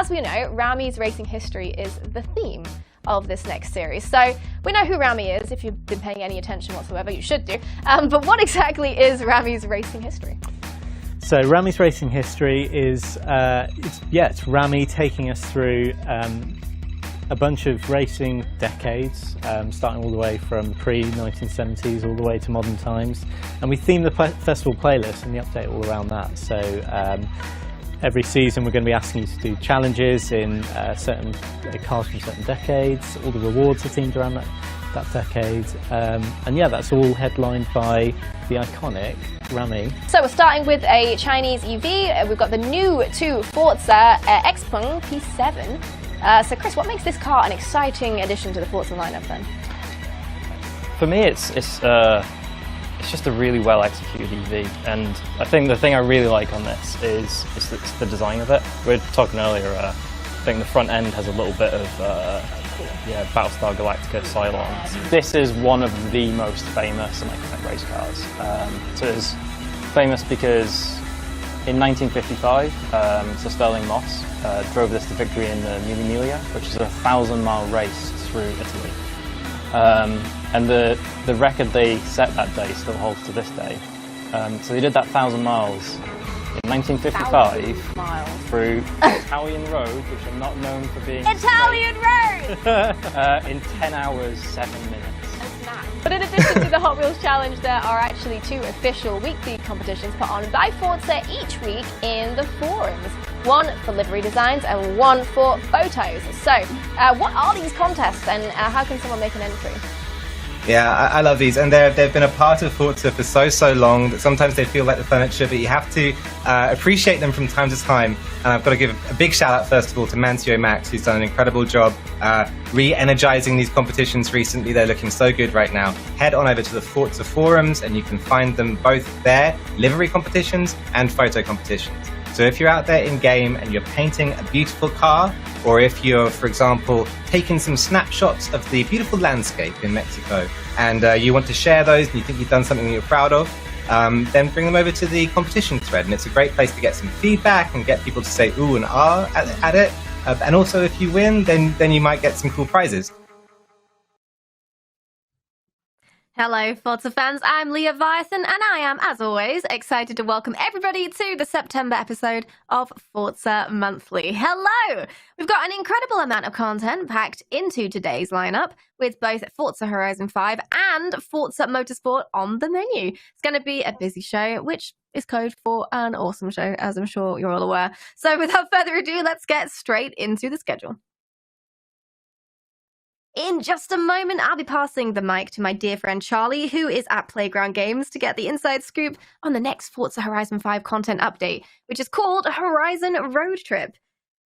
as we know, Rami's racing history is the theme of this next series. So we know who Rami is. If you've been paying any attention whatsoever, you should do. But what exactly is Rami's racing history? So Rami's racing history is, it's Rami taking us through a bunch of racing decades, starting all the way from pre-1970s all the way to modern times. And we theme the festival playlist and the update all around that. So every season we're going to be asking you to do challenges in certain cars from certain decades. All the rewards are themed around that decade. And yeah, that's all headlined by the iconic Rami. So we're starting with a Chinese EV. We've got the new 2 Forza Xpeng P7. So Chris, what makes this car an exciting addition to the Forza lineup then? For me, it's just a really well executed EV, and I think the thing I really like on this is the design of it. We were talking earlier, I think the front end has a little bit of Battlestar Galactica Cylons. This is one of the most famous and iconic race cars. So it's famous because in 1955, Sir Stirling Moss drove this to victory in the Mille Miglia, which is a 1,000-mile race through Italy. And the record they set that day still holds to this day. So they did that 1,000 miles in 1955 through Italian road, which are not known for being Italian road! in 10 hours, 7 minutes. But in addition to the Hot Wheels Challenge, there are actually 2 official weekly competitions put on by Forza each week in the forums. One for livery designs and one for photos. So, what are these contests and how can someone make an entry? Yeah, I love these, and they've been a part of Forza for so long that sometimes they feel like the furniture, but you have to appreciate them from time to time. And I've got to give a big shout out first of all to Mancio Max, who's done an incredible job re-energizing these competitions recently. They're looking so good right now. Head on over to the Forza forums and you can find them both there, livery competitions and photo competitions. So if you're out there in game and you're painting a beautiful car, or if you're, for example, taking some snapshots of the beautiful landscape in Mexico and you want to share those and you think you've done something that you're proud of, then bring them over to the competition thread. And it's a great place to get some feedback and get people to say ooh and ah at it. And also if you win, then you might get some cool prizes. Hello, Forza fans. I'm Leah Vyerson, and I am, as always, excited to welcome everybody to the September episode of Forza Monthly. Hello! We've got an incredible amount of content packed into today's lineup, with both Forza Horizon 5 and Forza Motorsport on the menu. It's going to be a busy show, which is code for an awesome show, as I'm sure you're all aware. So without further ado, let's get straight into the schedule. In just a moment, I'll be passing the mic to my dear friend Charlie, who is at Playground Games, to get the inside scoop on the next Forza Horizon 5 content update, which is called Horizon Road Trip.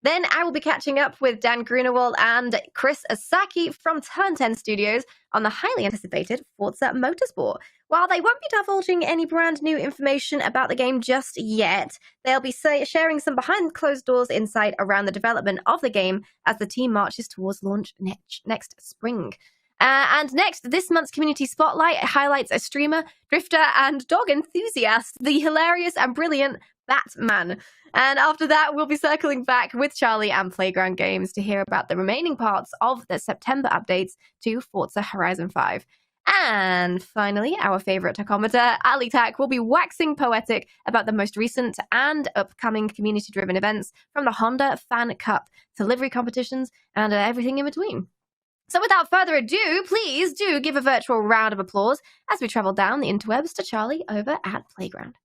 Then I will be catching up with Dan Grunewald and Chris Asaki from Turn 10 Studios on the highly anticipated Forza Motorsport. While they won't be divulging any brand new information about the game just yet, they'll be sharing some behind closed doors insight around the development of the game as the team marches towards launch next spring. And next, this month's Community Spotlight highlights a streamer, drifter, and dog enthusiast, the hilarious and brilliant Batman. And after that, we'll be circling back with Charlie and Playground Games to hear about the remaining parts of the September updates to Forza Horizon 5. And finally, our favourite tachometer, Ali Tak, will be waxing poetic about the most recent and upcoming community-driven events, from the Honda Fan Cup to livery competitions and everything in between. So without further ado, please do give a virtual round of applause as we travel down the interwebs to Charlie over at Playground.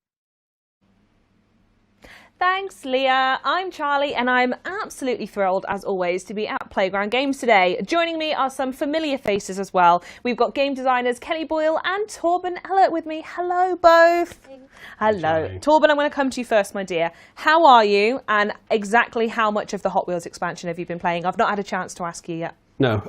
Thanks, Leah. I'm Charlie, and I'm absolutely thrilled, as always, to be at Playground Games today. Joining me are some familiar faces as well. We've got game designers Kelly Boyle and Torben Ellert with me. Hello, both. Hello. Torben, I'm going to come to you first, my dear. How are you, and exactly how much of the Hot Wheels expansion have you been playing? I've not had a chance to ask you yet. No,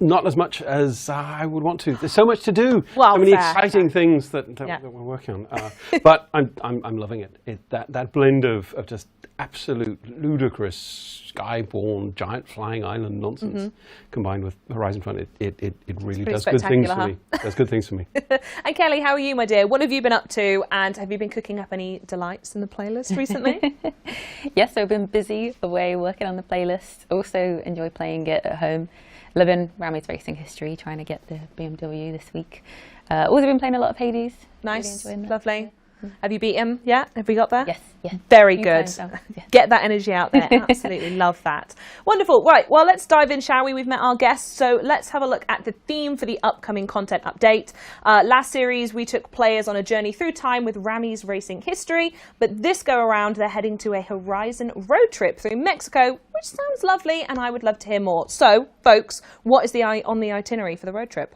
Not as much as I would want to. There's so much to do. Well, so many fair. exciting things that we're working on. But I'm loving it. That blend of just absolute ludicrous skyborne giant flying island nonsense combined with Horizon fun. It really does good things for me. Does good things for me. And Kelly, how are you, my dear? What have you been up to? And have you been cooking up any delights in the playlist recently? Yes, I've been busy away working on the playlist. Also enjoy playing it at home. Living Rami's racing history, trying to get the BMW this week. Also been playing a lot of Hades. Nice, really lovely. Yeah. Have you beat him yet? Have we got there? Yes, yes. Very Few good. times now, yeah. Get that energy out there. Absolutely love that. Wonderful. Right, well, let's dive in, shall we? We've met our guests, so let's have a look at the theme for the upcoming content update. Last series, we took players on a journey through time with Rami's racing history, but this go around, they're heading to a Horizon road trip through Mexico, which sounds lovely, and I would love to hear more. So, folks, what is on the itinerary for the road trip?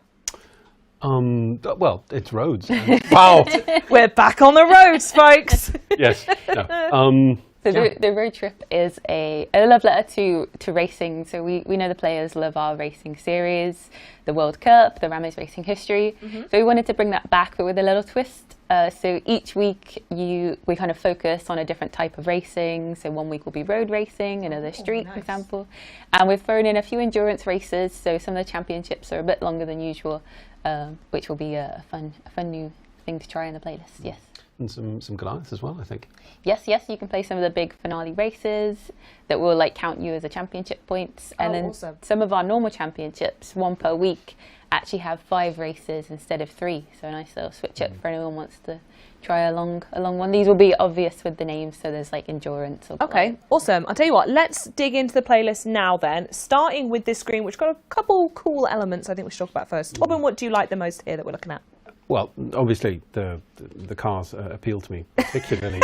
Well, it's roads. Wow. We're back on the roads, folks. Yes. No. So the road trip is a love letter to racing. So we know the players love our racing series, the World Cup, the Rami's racing history. So we wanted to bring that back, but with a little twist. So each week we kind of focus on a different type of racing. So one week will be road racing, another street, for example. And we've thrown in a few endurance races. So some of the championships are a bit longer than usual, which will be a fun new thing to try in the playlist. Yes. And some Goliaths as well, I think. Yes, you can play some of the big finale races that will count you as a championship points. And then awesome. Some of our normal championships, one per week, actually have 5 races instead of 3. So a nice little switch up for anyone who wants to try a long one. These will be obvious with the names, so there's endurance. Or Okay, awesome. I'll tell you what, let's dig into the playlist now then, starting with this screen, which got a couple cool elements I think we should talk about first. Robin, what do you like the most here that we're looking at? Well, obviously the cars appeal to me particularly.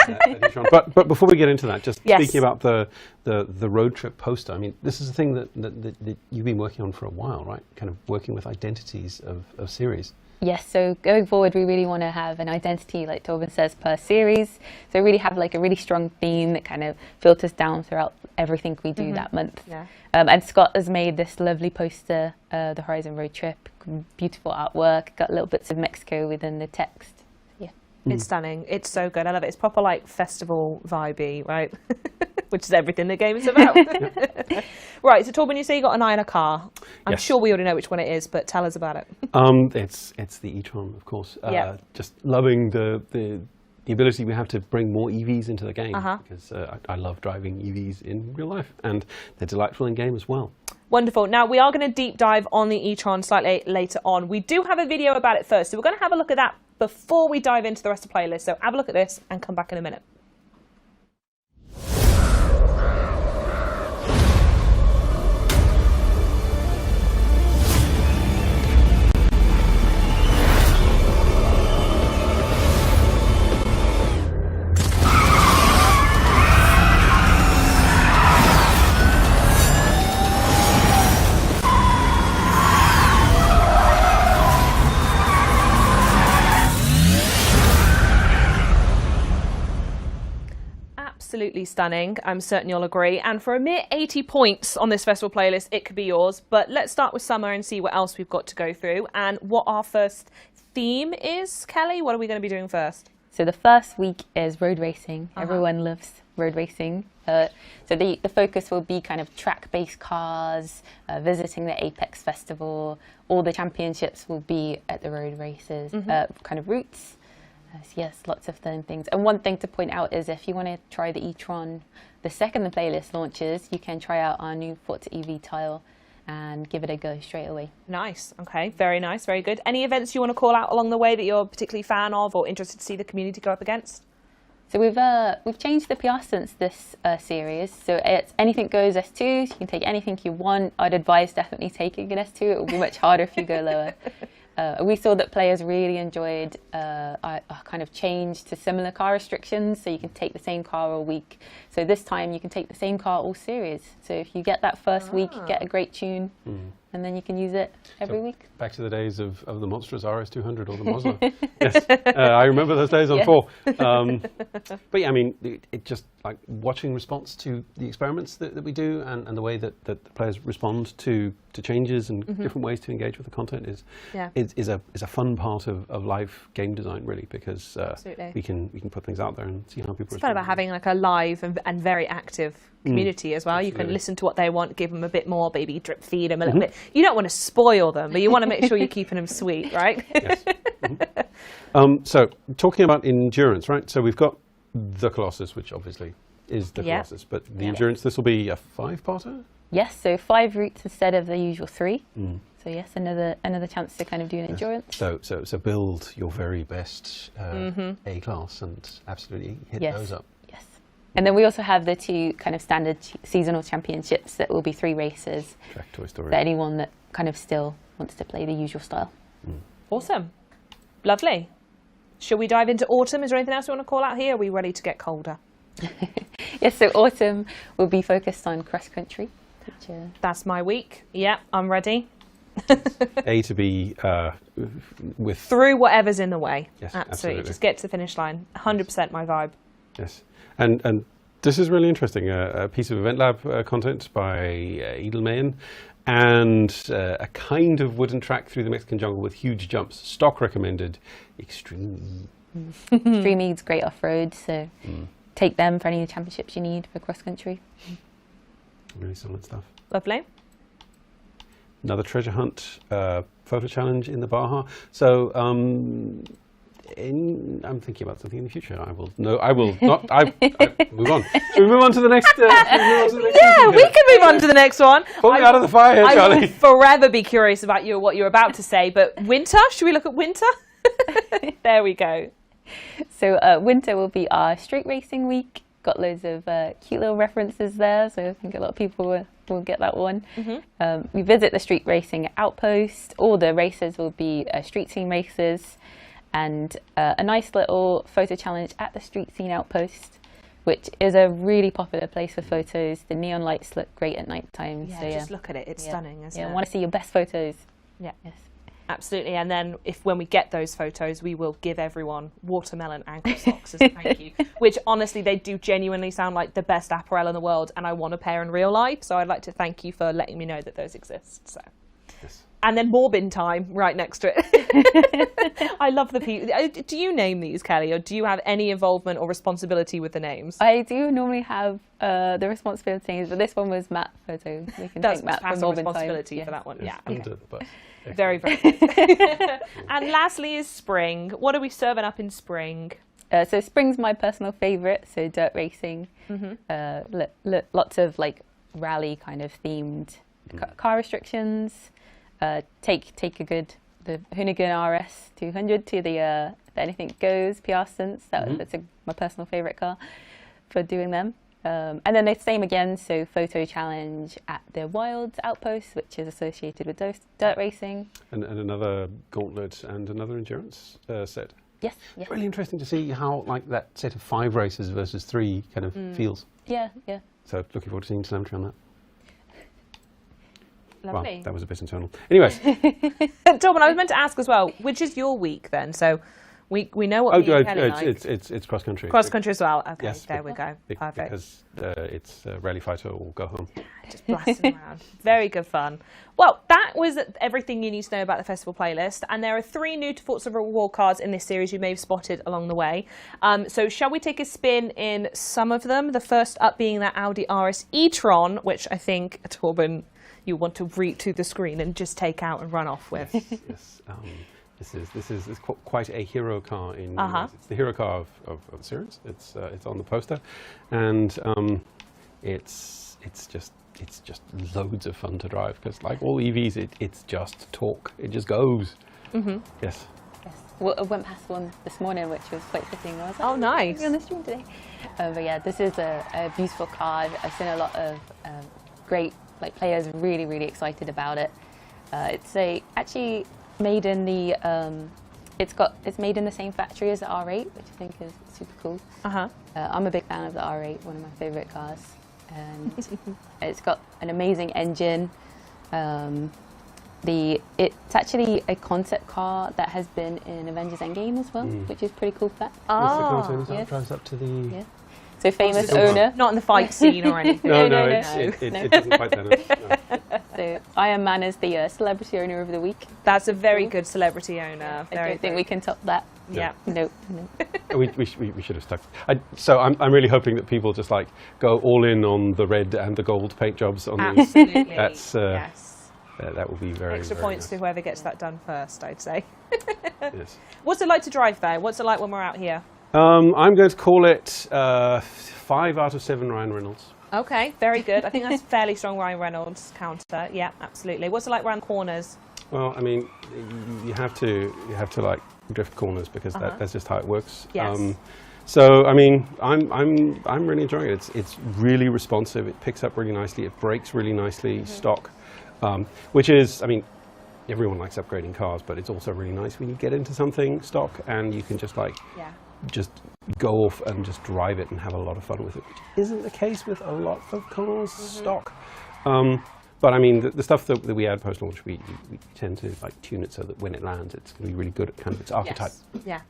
But before we get into that, just speaking about the road trip poster. I mean, this is a thing that you've been working on for a while, right? Kind of working with identities of series. Yes, so going forward, we really want to have an identity, like Torben says, per series. So really have a really strong theme that kind of filters down throughout everything we do that month. Yeah. And Scott has made this lovely poster, the Horizon Road Trip, beautiful artwork, got little bits of Mexico within the text. Yeah. It's stunning. It's so good. I love it. It's proper festival vibey, right? Which is everything the game is about. Right, so Torben, you say you got an eye on a car. I'm sure we already know which one it is, but tell us about it. It's the e-tron, of course. Just loving the ability we have to bring more EVs into the game, because I love driving EVs in real life, and they're delightful in game as well. Wonderful. Now, we are going to deep dive on the e-tron slightly later on. We do have a video about it first, so we're going to have a look at that before we dive into the rest of the playlist. So have a look at this and come back in a minute. Absolutely stunning. I'm certain you'll agree. And for a mere 80 points on this festival playlist, it could be yours. But let's start with summer and see what else we've got to go through and what our first theme is. Kelly, what are we going to be doing first? So the first week is road racing. Everyone loves road racing. So the focus will be kind of track-based cars, visiting the Apex Festival. All the championships will be at the road races, kind of routes. Yes, lots of fun things. And one thing to point out is if you want to try the e-tron, the second the playlist launches, you can try out our new Forza EV tile and give it a go straight away. Nice. Okay. Very nice. Very good. Any events you want to call out along the way that you're particularly fan of or interested to see the community go up against? So we've changed the PR since this series. So it's anything goes S2s. You can take anything you want. I'd advise definitely taking an S2. It will be much harder if you go lower. We saw that players really enjoyed our kind of change to similar car restrictions, so you can take the same car all week. So this time you can take the same car all series. So if you get that first week, get a great tune, and then you can use it every week. Back to the days of the monstrous RS200 or the Mosler. Yes, I remember those days on 4. But yeah, I mean, it just like watching response to the experiments that we do, and the way that the players respond to changes and different ways to engage with the content is a fun part of live game design, really, because we can put things out there and see how people respond. It's fun about having like a live and very active community as well. Absolutely. You can listen to what they want, give them a bit more, maybe drip feed them a little bit. You don't want to spoil them, but you want to make sure you're keeping them sweet, right? Yes. So talking about endurance, right? So we've got the Colossus, which obviously is the Colossus, but the endurance, this will be a 5-parter? Yes, so 5 routes instead of the usual 3. So yes, another chance to kind of do an endurance. So build your very best A class and absolutely hit those up. Yes. And then we also have the 2 kind of standard seasonal championships that will be 3 races. Track Toy Story. For anyone that kind of still wants to play the usual style. Awesome. Lovely. Shall we dive into autumn? Is there anything else you want to call out here? Are we ready to get colder? Yes, so autumn will be focused on cross country. That's my week. Yeah, I'm ready. A to B with... Through whatever's in the way. Yes, absolutely. Just get to the finish line. 100% my vibe. Yes. And this is really interesting. A piece of Event Lab content by Edelman, and a kind of wooden track through the Mexican jungle with huge jumps. Stock recommended. Extreme. Extreme E's great off-road, so take them for any championships you need for cross-country. Really solid stuff. Lovely. Another treasure hunt photo challenge in the Baja. So I'm thinking about something in the future. I will not. Move on. Should we move on to the next? Yeah, we can move on to the next one. Pull me out of the fire here, Charlie. I will forever be curious about what you're about to say. But winter? Should we look at winter? There we go. So winter will be our street racing week. Got loads of cute little references there, so I think a lot of people will get that one. We visit the street racing outpost. All the races will be street scene races, and a nice little photo challenge at the street scene outpost, which is a really popular place for photos. The neon lights look great at night time. Yeah, so, just look at it. It's stunning, isn't it? I want to see your best photos. Yeah. Yes. Absolutely, and then when we get those photos, we will give everyone watermelon ankle socks as a thank you, which honestly, they do genuinely sound like the best apparel in the world, and I want a pair in real life, so I'd like to thank you for letting me know that those exist. So. Yes. And then Morbin time right next to it. I love the people. Do you name these, Kelly, or do you have any involvement or responsibility with the names? I do normally have the responsibility names, but this one was Matt Photo. We can thank Matt for Morbin responsibility time. for that one. Yes, Yeah. under the bus. Very, very good. And lastly is spring. What are we serving up in spring? So spring's my personal favourite, so dirt racing. Lots of like rally kind of themed car restrictions. Take the Hoonigan RS 200 to the Anything Goes PR stunts. That's my personal favourite car for doing them. And then the same again, so photo challenge at the Wilds Outpost, which is associated with dirt racing. And another gauntlet and another endurance set. Yes. It's really interesting to see how like that set of 5 races versus 3 kind of feels. Yeah. So looking forward to seeing telemetry on that. Lovely. Well, that was a bit internal. Anyways. Torben, I was meant to ask as well, which is your week then? So we know what me and Kelly like. It's cross country. Cross country as well. Okay, yes, there we go. Perfect. Because it's rally fighter or go home. Just blasting around. Very good fun. Well, that was everything you need to know about the festival playlist. And there are 3 new to Forza reward cards in this series you may have spotted along the way. So shall we take a spin in some of them? The first up being that Audi RS e-tron, which I think, Torben, you want to reach to the screen and just take out and run off with. Yes. This is quite a hero car in. It's the hero car of the series. It's on the poster, and it's just loads of fun to drive because like all EVs, it's just torque. It just goes. Yes. Well, I went past one this morning, which was quite fitting. I was like, oh, nice. Be on the stream today. But yeah, this is a beautiful car. I've seen a lot of great players really excited about it. It's actually made in the it's made in the same factory as the R8, which I think is super cool. I'm a big fan of the R8, one of my favorite cars, and it's got an amazing engine. It's actually a concept car that has been in Avengers Endgame as well, which is pretty cool fact. It's the cartoon that drives up to the So famous owner. Not in the fight scene or anything. No, No, it doesn't quite that. No. So Iron Man is the celebrity owner of the week. That's a very good celebrity owner. I don't think we can top that. Yeah. No. We should have stuck. So I'm really hoping that people just like go all in on the red and the gold paint jobs on these. Absolutely. That's yes. that will be very Extra very points nice. to whoever gets that done first, I'd say. Yes. What's it like to drive there? What's it like when we're out here? I'm going to call it 5 out of 7 Ryan Reynolds. Okay, very good. I think that's a fairly strong Ryan Reynolds counter. Yeah, absolutely. What's it like around corners? Well, I mean, you have to like drift corners because that's just how it works. Yes. So I mean, I'm really enjoying it. It's really responsive. It picks up really nicely. It brakes really nicely. Stock, which is, I mean, everyone likes upgrading cars, but it's also really nice when you get into something stock and you can just like just go off and just drive it and have a lot of fun with it, which isn't the case with a lot of cars stock. But I mean, the stuff that we add post-launch, we tend to like tune it so that when it lands, it's going to be really good at kind of its archetype. Yes. Yeah.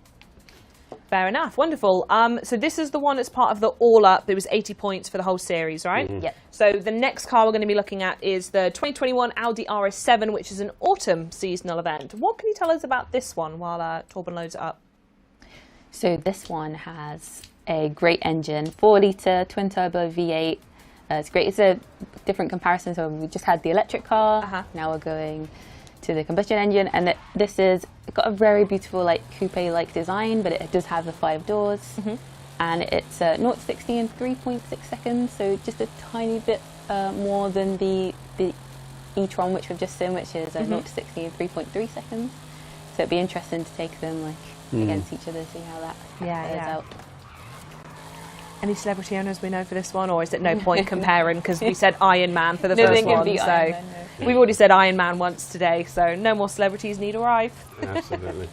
Fair enough. Wonderful. So this is the one that's part of the All Up. It was 80 points for the whole series, right? Yep. So the next car we're going to be looking at is the 2021 Audi RS7, which is an autumn seasonal event. What can you tell us about this one while Torben loads it up? So this one has a great engine, 4-litre twin-turbo V8. It's great. It's a different comparison. So we just had the electric car. Now we're going to the combustion engine, and this is got a very beautiful like coupe-like design, but it does have the 5 doors, and it's 0 to 60 in 3.6 seconds. So just a tiny bit more than the e-tron, which we've just seen, which is 0 to 60 in 3.3 seconds. So it'd be interesting to take them like against each other, see how that plays out. Any celebrity owners we know for this one, or is it no point comparing because we said Iron Man for the first one? We've already said Iron Man once today, so no more celebrities need arrive. Absolutely.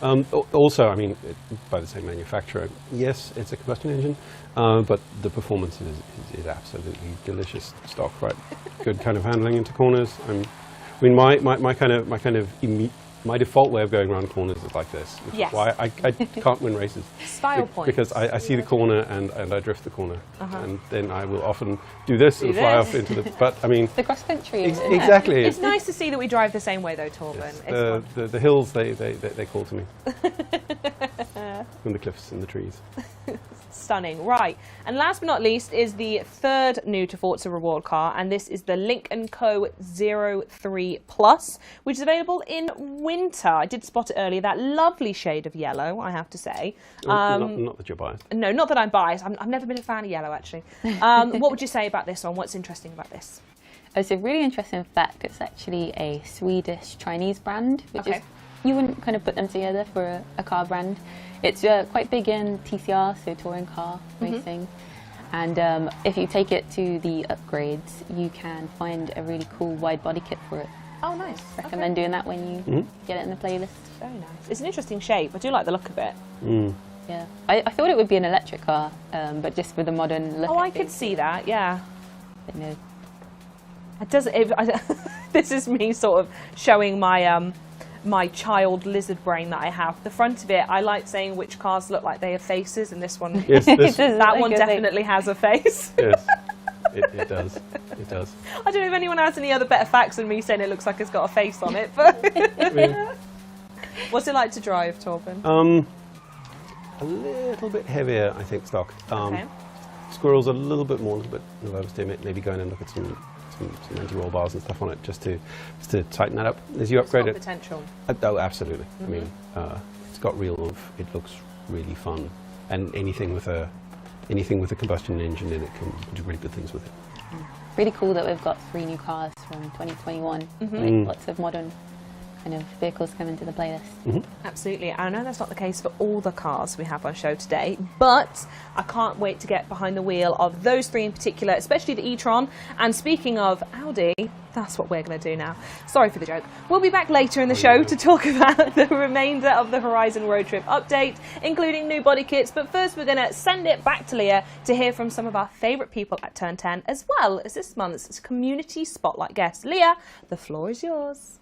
Also, I mean, by the same manufacturer, yes, it's a combustion engine, but the performance is absolutely delicious stock, right? Good kind of handling into corners. I mean, my default way of going around corners is like this, which is why I can't win races. Style points. Because I see the corner and I drift the corner, and then I will often do this and fly off into the. But I mean, the cross country. Exactly. It's nice to see that we drive the same way, though, Torben. Yes, the hills they call to me, and the cliffs and the trees. Stunning. Right. And last but not least is the third new to Forza reward car, and this is the Link & Co. 03 Plus, which is available in winter. I did spot it earlier, that lovely shade of yellow, I have to say. Not that you're biased. No, not that I'm biased. I've never been a fan of yellow, actually. What would you say about this one? What's interesting about this? It's a really interesting fact. It's actually a Swedish-Chinese brand, which is, you wouldn't kind of put them together for a car brand. It's quite big in TCR, so touring car racing. And if you take it to the upgrades, you can find a really cool wide body kit for it. Oh, nice. Recommend doing that when you get it in the playlist. Very nice. It's an interesting shape. I do like the look of it. Yeah, I thought it would be an electric car, but just with a modern look. Oh, I could see that, yeah. But no. It does. This is me sort of showing my my child lizard brain that I have. The front of it, I like saying which cars look like they have faces, and this one, Yes, that one definitely has a face. Yes, it does. It does. I don't know if anyone has any other better facts than me saying it looks like it's got a face on it. But what's it like to drive, Torben? A little bit heavier, I think, stock. Okay. Squirrels a little bit more, a little bit nervous to maybe go in and look at some anti-roll bars and stuff on it just to tighten that up as you upgrade it. Potential. Oh, absolutely. I mean, it's got real oomph. It looks really fun, and anything with a combustion engine in it can do really good things with it. Really cool that we've got 3 new cars from 2021. Like lots of modern kind of vehicles coming to the playlist. Absolutely. I know that's not the case for all the cars we have on show today, but I can't wait to get behind the wheel of those 3 in particular, especially the e-tron. And speaking of Audi, that's what we're going to do now. Sorry for the joke. We'll be back later in the show to talk about the remainder of the Horizon Road Trip update, including new body kits. But first, we're going to send it back to Leah to hear from some of our favourite people at Turn 10, as well as this month's Community Spotlight guest. Leah, the floor is yours.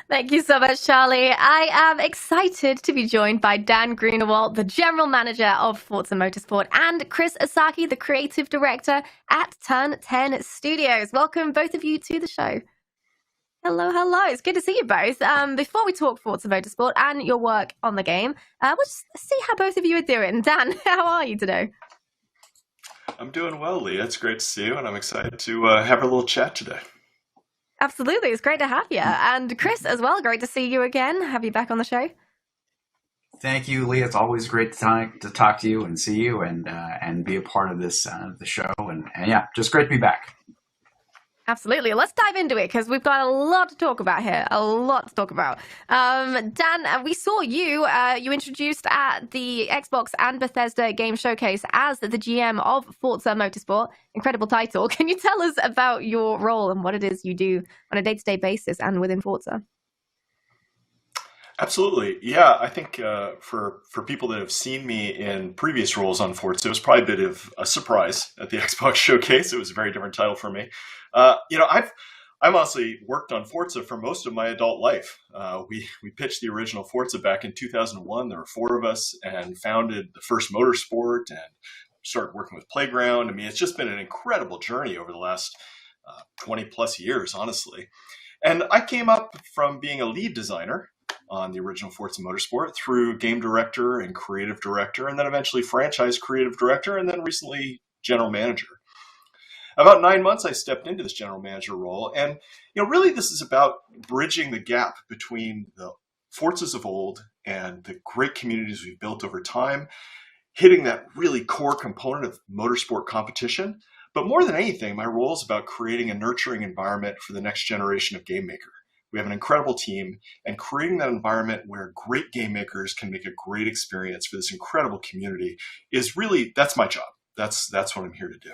Thank you so much, Charlie. I am excited to be joined by Dan Greenewalt, the General Manager of Forza Motorsport, and Chris Asaki, the Creative Director at Turn 10 Studios. Welcome, both of you, to the show. Hello, hello. It's good to see you both. Before we talk Forza Motorsport and your work on the game, we'll just see how both of you are doing. Dan, how are you today? I'm doing well, Leah. It's great to see you, and I'm excited to have a little chat today. Absolutely. It's great to have you. And Chris, as well, great to see you again. Have you back on the show. Thank you, Leah. It's always great to talk to you and see you and be a part of this the show. And yeah, just great to be back. Absolutely. Let's dive into it because we've got a lot to talk about here. A lot to talk about. Dan, we saw you. You introduced at the Xbox and Bethesda Game Showcase as the GM of Forza Motorsport. Incredible title. Can you tell us about your role and what it is you do on a day-to-day basis and within Forza? Absolutely. Yeah, I think for people that have seen me in previous roles on Forza, it was probably a bit of a surprise at the Xbox Showcase. It was a very different title for me. I've honestly worked on Forza for most of my adult life. We pitched the original Forza back in 2001. There were 4 of us and founded the first motorsport and started working with Playground. I mean, it's just been an incredible journey over the last 20 plus years, honestly. And I came up from being a lead designer on the original Forza Motorsport through game director and creative director, and then eventually franchise creative director, and then recently general manager. About 9 months, I stepped into this general manager role. And, really this is about bridging the gap between the Forzas of old and the great communities we've built over time, hitting that really core component of motorsport competition. But more than anything, my role is about creating a nurturing environment for the next generation of game maker. We have an incredible team, and creating that environment where great game makers can make a great experience for this incredible community is really, that's my job. That's what I'm here to do.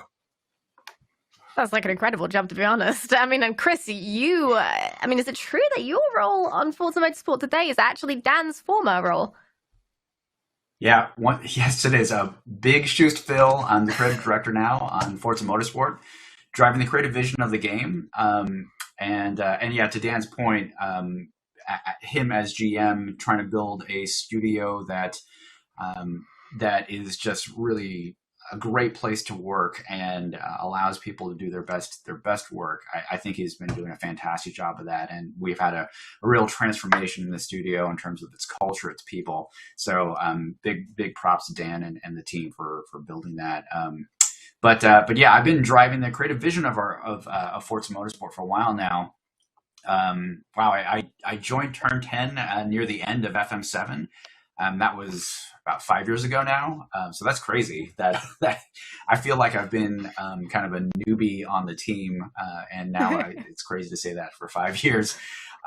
That's like an incredible job, to be honest. I mean, and Chris, is it true that your role on Forza Motorsport today is actually Dan's former role? Yeah, yes, it is. Big shoes to fill. I'm the creative director now on Forza Motorsport, driving the creative vision of the game. And yeah, to Dan's point, him as GM trying to build a studio that is just really a great place to work and allows people to do their best work. I think he's been doing a fantastic job of that, and we've had a real transformation in the studio in terms of its culture, its people. So big props to Dan and the team for building that. But yeah, I've been driving the creative vision of Forza Motorsport for a while now. I joined Turn 10 near the end of FM7. That was about 5 years ago now. So that's crazy that I feel like I've been kind of a newbie on the team. And now it's crazy to say that for 5 years.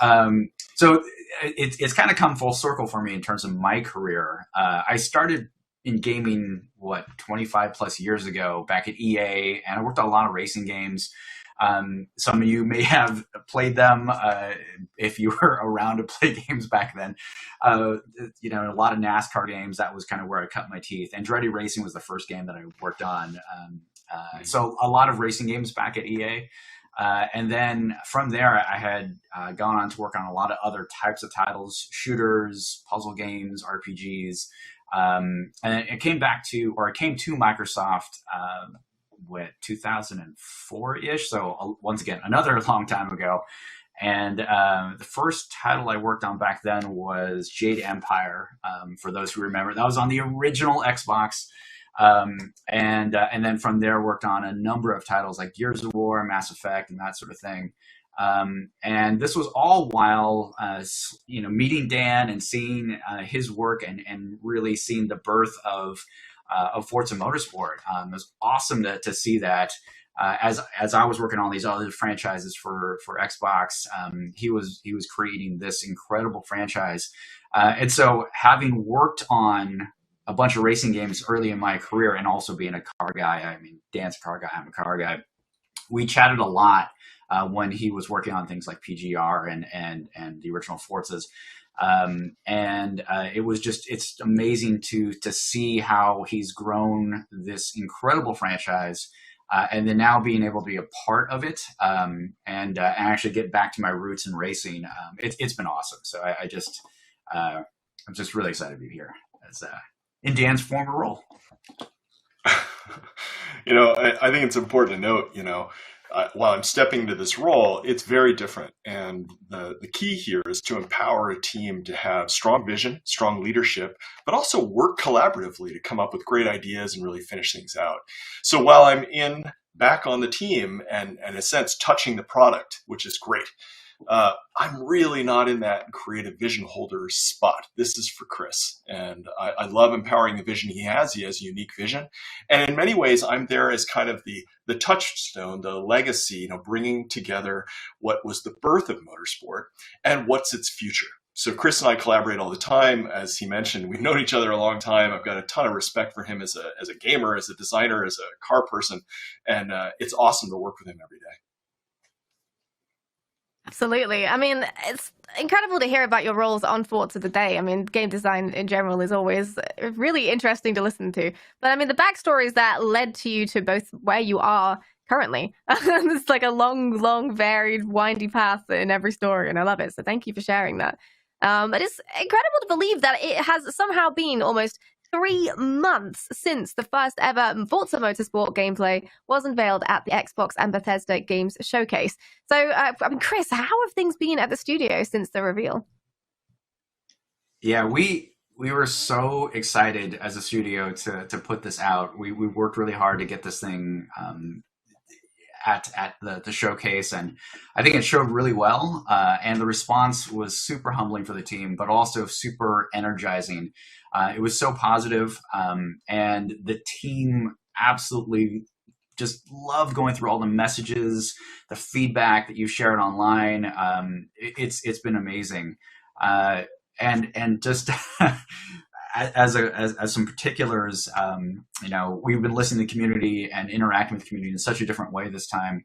So it's kind of come full circle for me in terms of my career. I started in gaming, 25 plus years ago back at EA, and I worked on a lot of racing games. Some of you may have played them if you were around to play games back then. A lot of NASCAR games. That was kind of where I cut my teeth. Andretti Racing was the first game that I worked on. So a lot of racing games back at EA. And then from there, I had gone on to work on a lot of other types of titles: shooters, puzzle games, RPGs. And it came to Microsoft 2004-ish. So once again, another long time ago. And the first title I worked on back then was Jade Empire. For those who remember, that was on the original Xbox. And then from there worked on a number of titles like Gears of War, Mass Effect, and that sort of thing. And this was all while, meeting Dan and seeing his work and really seeing the birth of Forza Motorsport. It was awesome to see that. As I was working on these other franchises for Xbox, he was creating this incredible franchise. And so having worked on a bunch of racing games early in my career and also being a car guy, I mean, Dan's a car guy, I'm a car guy, we chatted a lot when he was working on things like PGR and the original Forzas. It's amazing to see how he's grown this incredible franchise and then now being able to be a part of it and actually get back to my roots in racing, it's been awesome. So I'm just really excited to be here as in Dan's former role. I think it's important to note, while I'm stepping into this role, it's very different. And the key here is to empower a team to have strong vision, strong leadership, but also work collaboratively to come up with great ideas and really finish things out. So while I'm back on the team and in a sense touching the product, which is great, I'm really not in that creative vision holder spot. This is for Chris. And I love empowering the vision he has. He has a unique vision. And in many ways, I'm there as kind of the touchstone, the legacy, bringing together what was the birth of motorsport and what's its future. So Chris and I collaborate all the time. As he mentioned, we've known each other a long time. I've got a ton of respect for him as a gamer, as a designer, as a car person. And it's awesome to work with him every day. Absolutely. I mean, it's incredible to hear about your roles on Forza today. I mean, game design in general is always really interesting to listen to. But I mean, the backstories that led to you to both where you are currently. It's like a long, varied, windy path in every story, and I love it. So thank you for sharing that. But it's incredible to believe that it has somehow been almost 3 months since the first ever Forza Motorsport gameplay was unveiled at the Xbox and Bethesda Games Showcase. So, Chris, how have things been at the studio since the reveal? Yeah, we were so excited as a studio to put this out. We worked really hard to get this thing at the showcase, and I think it showed really well. And the response was super humbling for the team, but also super energizing. It was so positive, and the team absolutely just loved going through all the messages, the feedback that you shared online. It's been amazing, and just as some particulars, we've been listening to the community and interacting with the community in such a different way this time.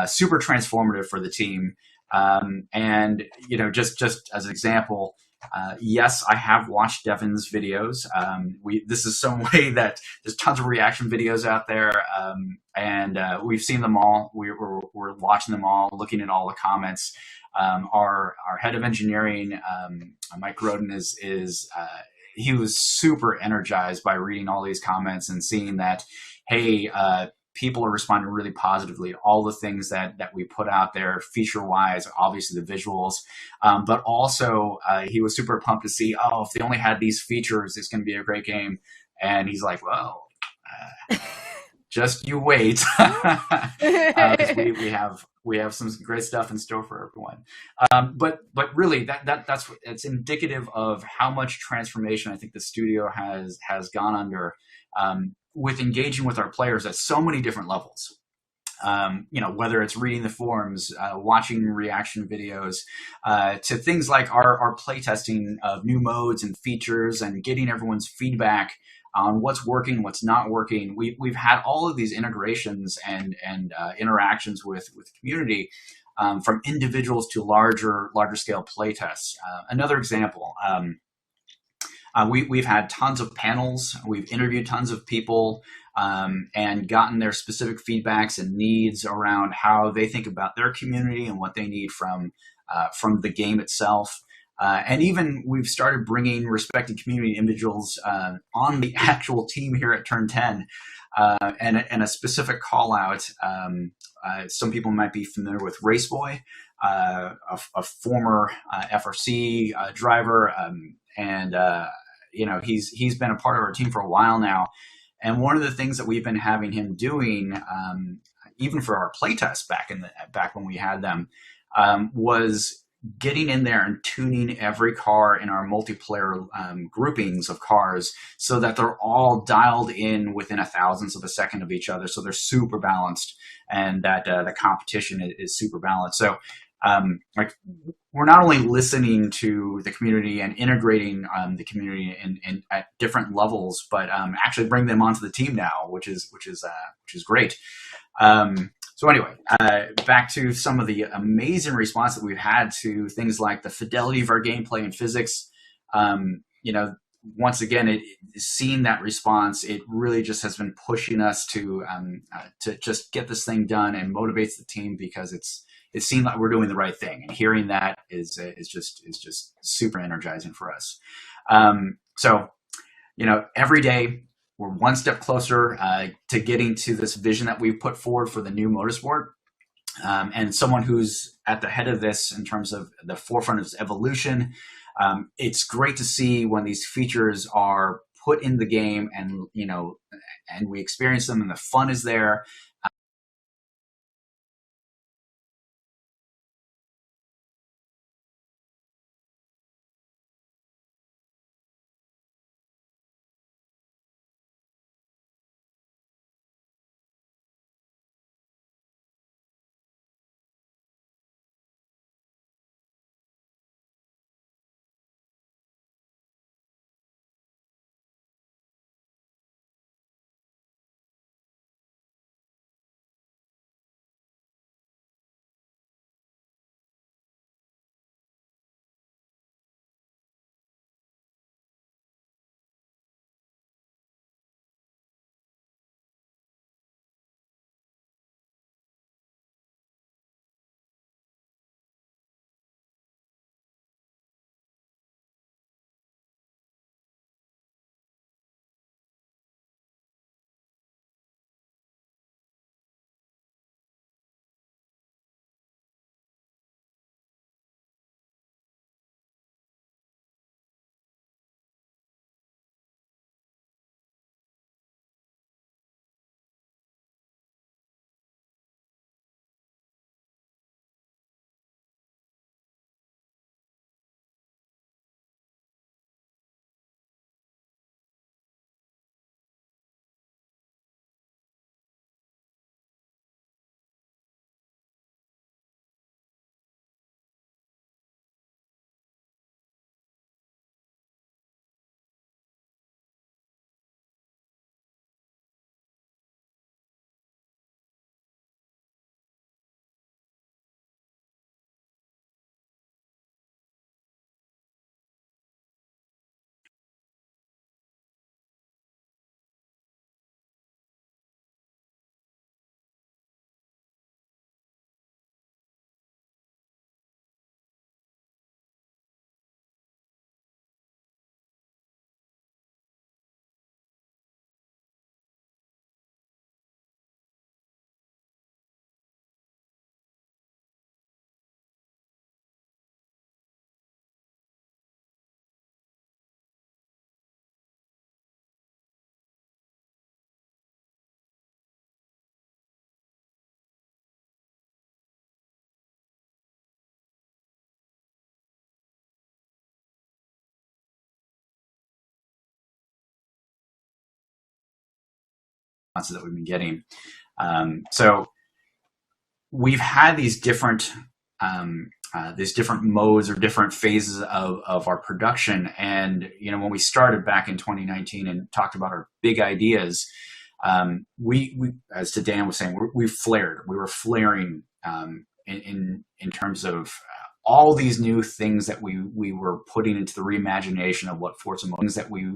Super transformative for the team, and just as an example. Yes, I have watched Devin's videos. This is some way that there's tons of reaction videos out there, and we've seen them all. We're watching them all, looking at all the comments. Our head of engineering, Mike Roden, he was super energized by reading all these comments and seeing that, hey, people are responding really positively. All the things that we put out there, feature-wise, obviously the visuals, but also he was super pumped to see, if they only had these features, it's going to be a great game. And he's like, well, just you wait. We have some great stuff in store for everyone. But really, it's indicative of how much transformation I think the studio has gone under. With engaging with our players at so many different levels, whether it's reading the forums, watching reaction videos, to things like our playtesting of new modes and features and getting everyone's feedback on what's working, what's not working. We've had all of these integrations and interactions with the community, from individuals to larger scale playtests. Another example. We've had tons of panels. We've interviewed tons of people and gotten their specific feedbacks and needs around how they think about their community and what they need from the game itself. And even we've started bringing respected community individuals on the actual team here at Turn 10, and a specific call out. Some people might be familiar with Raceboy, a former FRC driver, and he's been a part of our team for a while now. And one of the things that we've been having him doing, even for our playtests back when we had them, was getting in there and tuning every car in our multiplayer groupings of cars so that they're all dialed in within a thousandth of a second of each other, so they're super balanced, and that the competition is super balanced. So we're not only listening to the community and integrating the community in at different levels, but actually bring them onto the team now, which is great. So anyway, back to some of the amazing response that we've had to things like the fidelity of our gameplay and physics. once again, seeing that response, it really just has been pushing us to just get this thing done, and motivates the team, because it seemed like we're doing the right thing, and hearing that is just super energizing for us. So, every day we're one step closer to getting to this vision that we've put forward for the new motorsport. And someone who's at the head of this in terms of the forefront of its evolution, it's great to see when these features are put in the game, and and we experience them, and the fun is there. That we've been getting. So we've had these different modes or different phases of our production. And when we started back in 2019 and talked about our big ideas, we as to Dan was saying, we flared. We were flaring in terms of all these new things that we were putting into the reimagination of what Forza Motorsport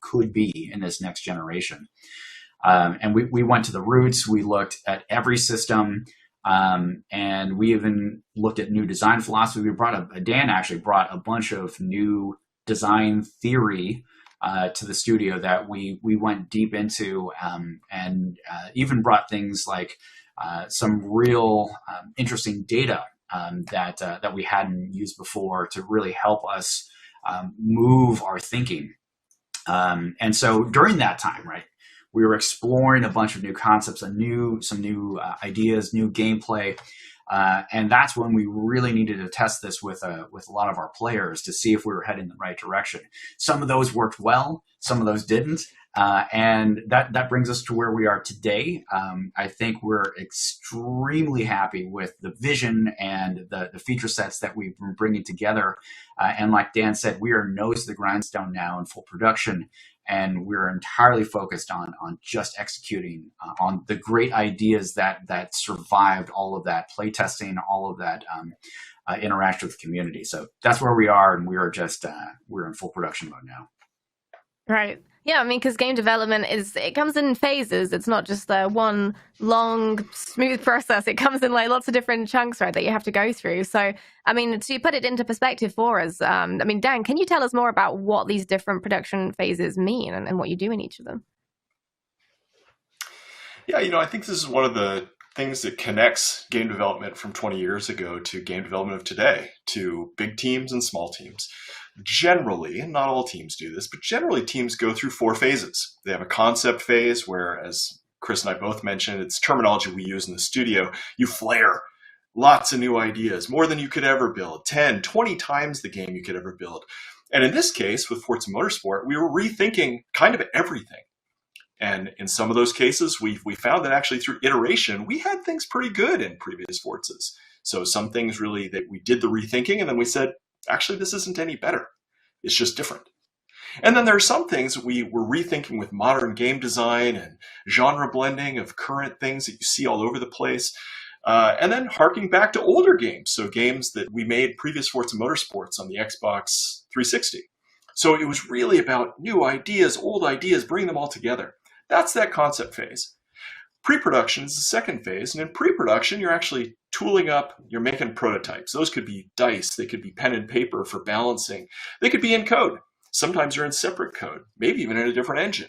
could be in this next generation. And we went to the roots. We looked at every system, and we even looked at new design philosophy. Dan actually brought a bunch of new design theory to the studio that we went deep into, and even brought things like some real interesting data that we hadn't used before to really help us move our thinking. And so during that time, right, we were exploring a bunch of new concepts, some new ideas, new gameplay. And that's when we really needed to test this with a lot of our players to see if we were heading in the right direction. Some of those worked well, some of those didn't. And that brings us to where we are today. I think we're extremely happy with the vision and the feature sets that we've been bringing together. And like Dan said, we are nose to the grindstone now in full production. And we're entirely focused on just executing on the great ideas that survived all of that playtesting, all of that interact with the community. So that's where we are, and we're in full production mode now. Right. Yeah, I mean, because game development it comes in phases. It's not just one long, smooth process. It comes in like lots of different chunks, right, that you have to go through. So, I mean, to put it into perspective for us, I mean, Dan, can you tell us more about what these different production phases mean and what you do in each of them? Yeah, I think this is one of the things that connects game development from 20 years ago to game development of today, to big teams and small teams. Generally, and not all teams do this, but generally teams go through 4 phases. They have a concept phase where, as Chris and I both mentioned, it's terminology we use in the studio. You flare lots of new ideas, more than you could ever build, 10, 20 times the game you could ever build. And in this case, with Forza Motorsport, we were rethinking kind of everything. And in some of those cases, we found that actually through iteration, we had things pretty good in previous Forzas. So some things really that we did the rethinking, and then we said, actually, this isn't any better. It's just different. And then there are some things that we were rethinking with modern game design and genre blending of current things that you see all over the place. And then harking back to older games. So games that we made previous Forza Motorsports on the Xbox 360. So it was really about new ideas, old ideas, bring them all together. That's that concept phase. Pre-production is the second phase, and in pre-production, you're actually tooling up, you're making prototypes. Those could be dice, they could be pen and paper for balancing, they could be in code. Sometimes they're in separate code, maybe even in a different engine.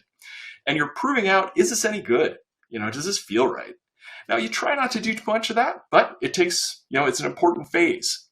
And you're proving out, is this any good? Does this feel right? Now, you try not to do too much of that, but it takes, it's an important phase.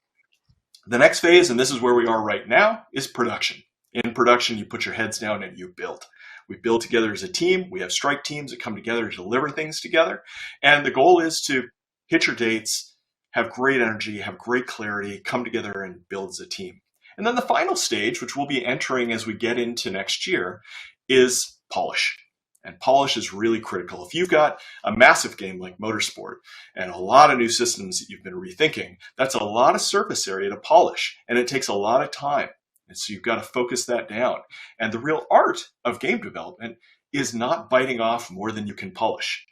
The next phase, and this is where we are right now, is production. In production, you put your heads down and you build. We build together as a team. We have strike teams that come together to deliver things together. And the goal is to hit your dates, have great energy, have great clarity, come together and build as a team. And then the final stage, which we'll be entering as we get into next year, is polish. And polish is really critical. If you've got a massive game like Motorsport and a lot of new systems that you've been rethinking, that's a lot of surface area to polish, and it takes a lot of time. And so you've got to focus that down. And the real art of game development is not biting off more than you can polish.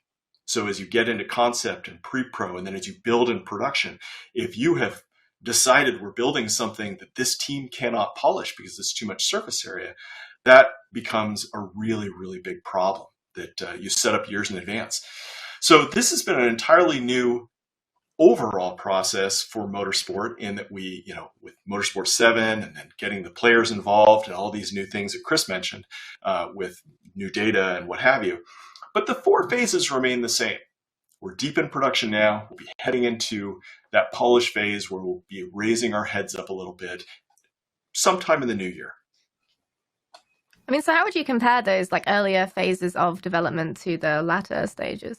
So as you get into concept and pre-pro, and then as you build in production, if you have decided we're building something that this team cannot polish because there's too much surface area, that becomes a really, really big problem that you set up years in advance. So this has been an entirely new overall process for Motorsport, in that we, with Motorsport 7 and then getting the players involved and all these new things that Chris mentioned with new data and what have you. But the 4 phases remain the same. We're deep in production now. We'll be heading into that polish phase where we'll be raising our heads up a little bit sometime in the new year. I mean, so how would you compare those like earlier phases of development to the latter stages?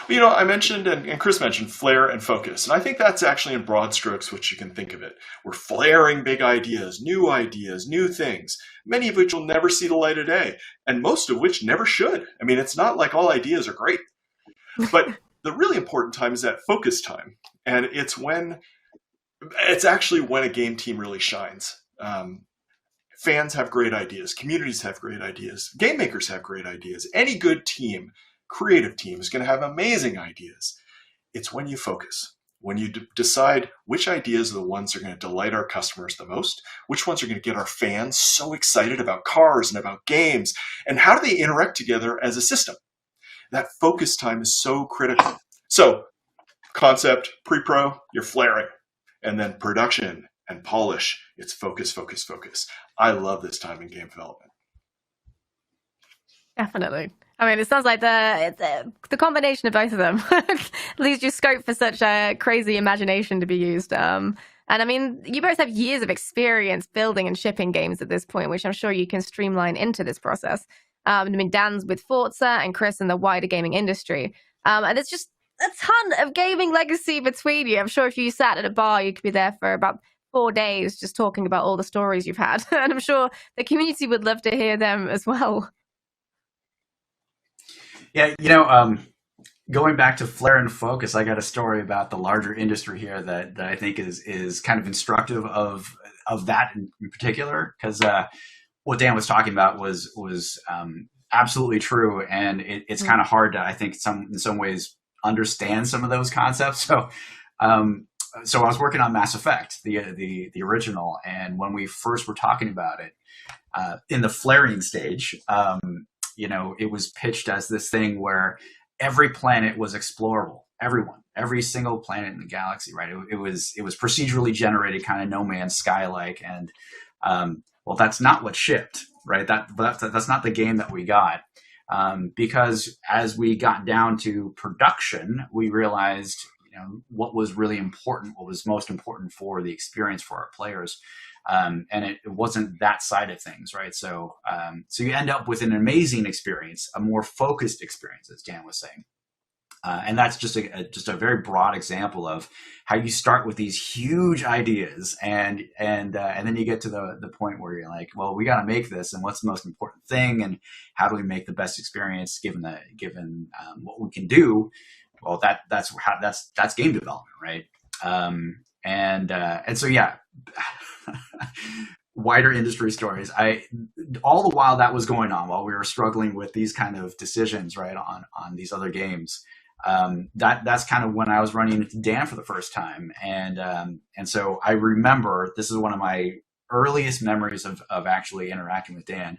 Well, I mentioned, and Chris mentioned, flare and focus. And I think that's actually in broad strokes what you can think of it. We're flaring big ideas, new things, many of which will never see the light of day, and most of which never should. I mean, it's not like all ideas are great. But the really important time is that focus time. And it's actually when a game team really shines. Fans have great ideas. Communities have great ideas. Game makers have great ideas. Any good team, creative team, is going to have amazing ideas. It's when you focus, when you decide which ideas are the ones that are going to delight our customers the most, which ones are going to get our fans so excited about cars and about games, and how do they interact together as a system. That focus time is so critical. So concept, pre-pro, you're flaring, and then production and polish, it's focus, focus, focus. I love this time in game development. Definitely. I mean, it sounds like the combination of both of them leaves you scope for such a crazy imagination to be used. And I mean, you both have years of experience building and shipping games at this point, which I'm sure you can streamline into this process. I mean, Dan's with Forza and Chris in the wider gaming industry. And there's just a ton of gaming legacy between you. I'm sure if you sat at a bar, you could be there for about 4 days just talking about all the stories you've had. And I'm sure the community would love to hear them as well. Yeah, going back to flare and focus, I got a story about the larger industry here that I think is kind of instructive of that in particular, because what Dan was talking about was absolutely true, and it's kind of hard to, I think, in some ways understand some of those concepts. So So I was working on Mass Effect, the original, and when we first were talking about it, in the flaring stage, it was pitched as this thing where every planet was explorable. Every single planet in the galaxy, right? It was procedurally generated, kind of No Man's Sky like, and well, that's not what shipped, right? That's not the game that we got, because as we got down to production, we realized what was really important, what was most important for the experience for our players. And it wasn't that side of things, right? So you end up with an amazing experience, a more focused experience, as Dan was saying. And that's just a very broad example of how you start with these huge ideas, and then you get to the point where you're like, well, we got to make this, and what's the most important thing, and how do we make the best experience given what we can do? Well, that's game development, right? And so yeah. Wider industry stories. All the while that was going on, while we were struggling with these kind of decisions, right, on these other games, that's kind of when I was running into Dan for the first time, and so I remember this is one of my earliest memories of actually interacting with Dan,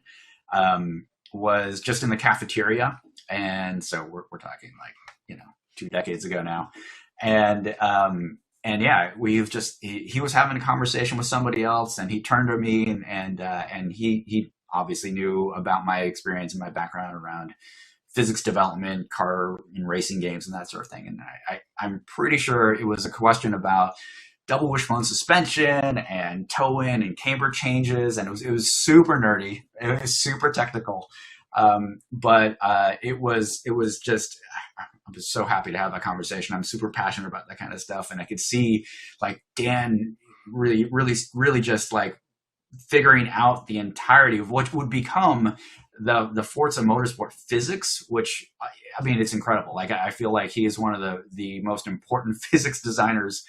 was just in the cafeteria, and so we're talking like 2 decades ago now, and yeah, he was having a conversation with somebody else, and he turned to me, and he obviously knew about my experience and my background around physics development, car and racing games, and that sort of thing. And I'm pretty sure it was a question about double wishbone suspension and toe-in and camber changes, and it was super nerdy. It was super technical, but it was just. I'm just so happy to have that conversation. I'm super passionate about that kind of stuff. And I could see like Dan really just like figuring out the entirety of what would become the Forza Motorsport physics, which I mean, it's incredible. Like I feel like he is one of the most important physics designers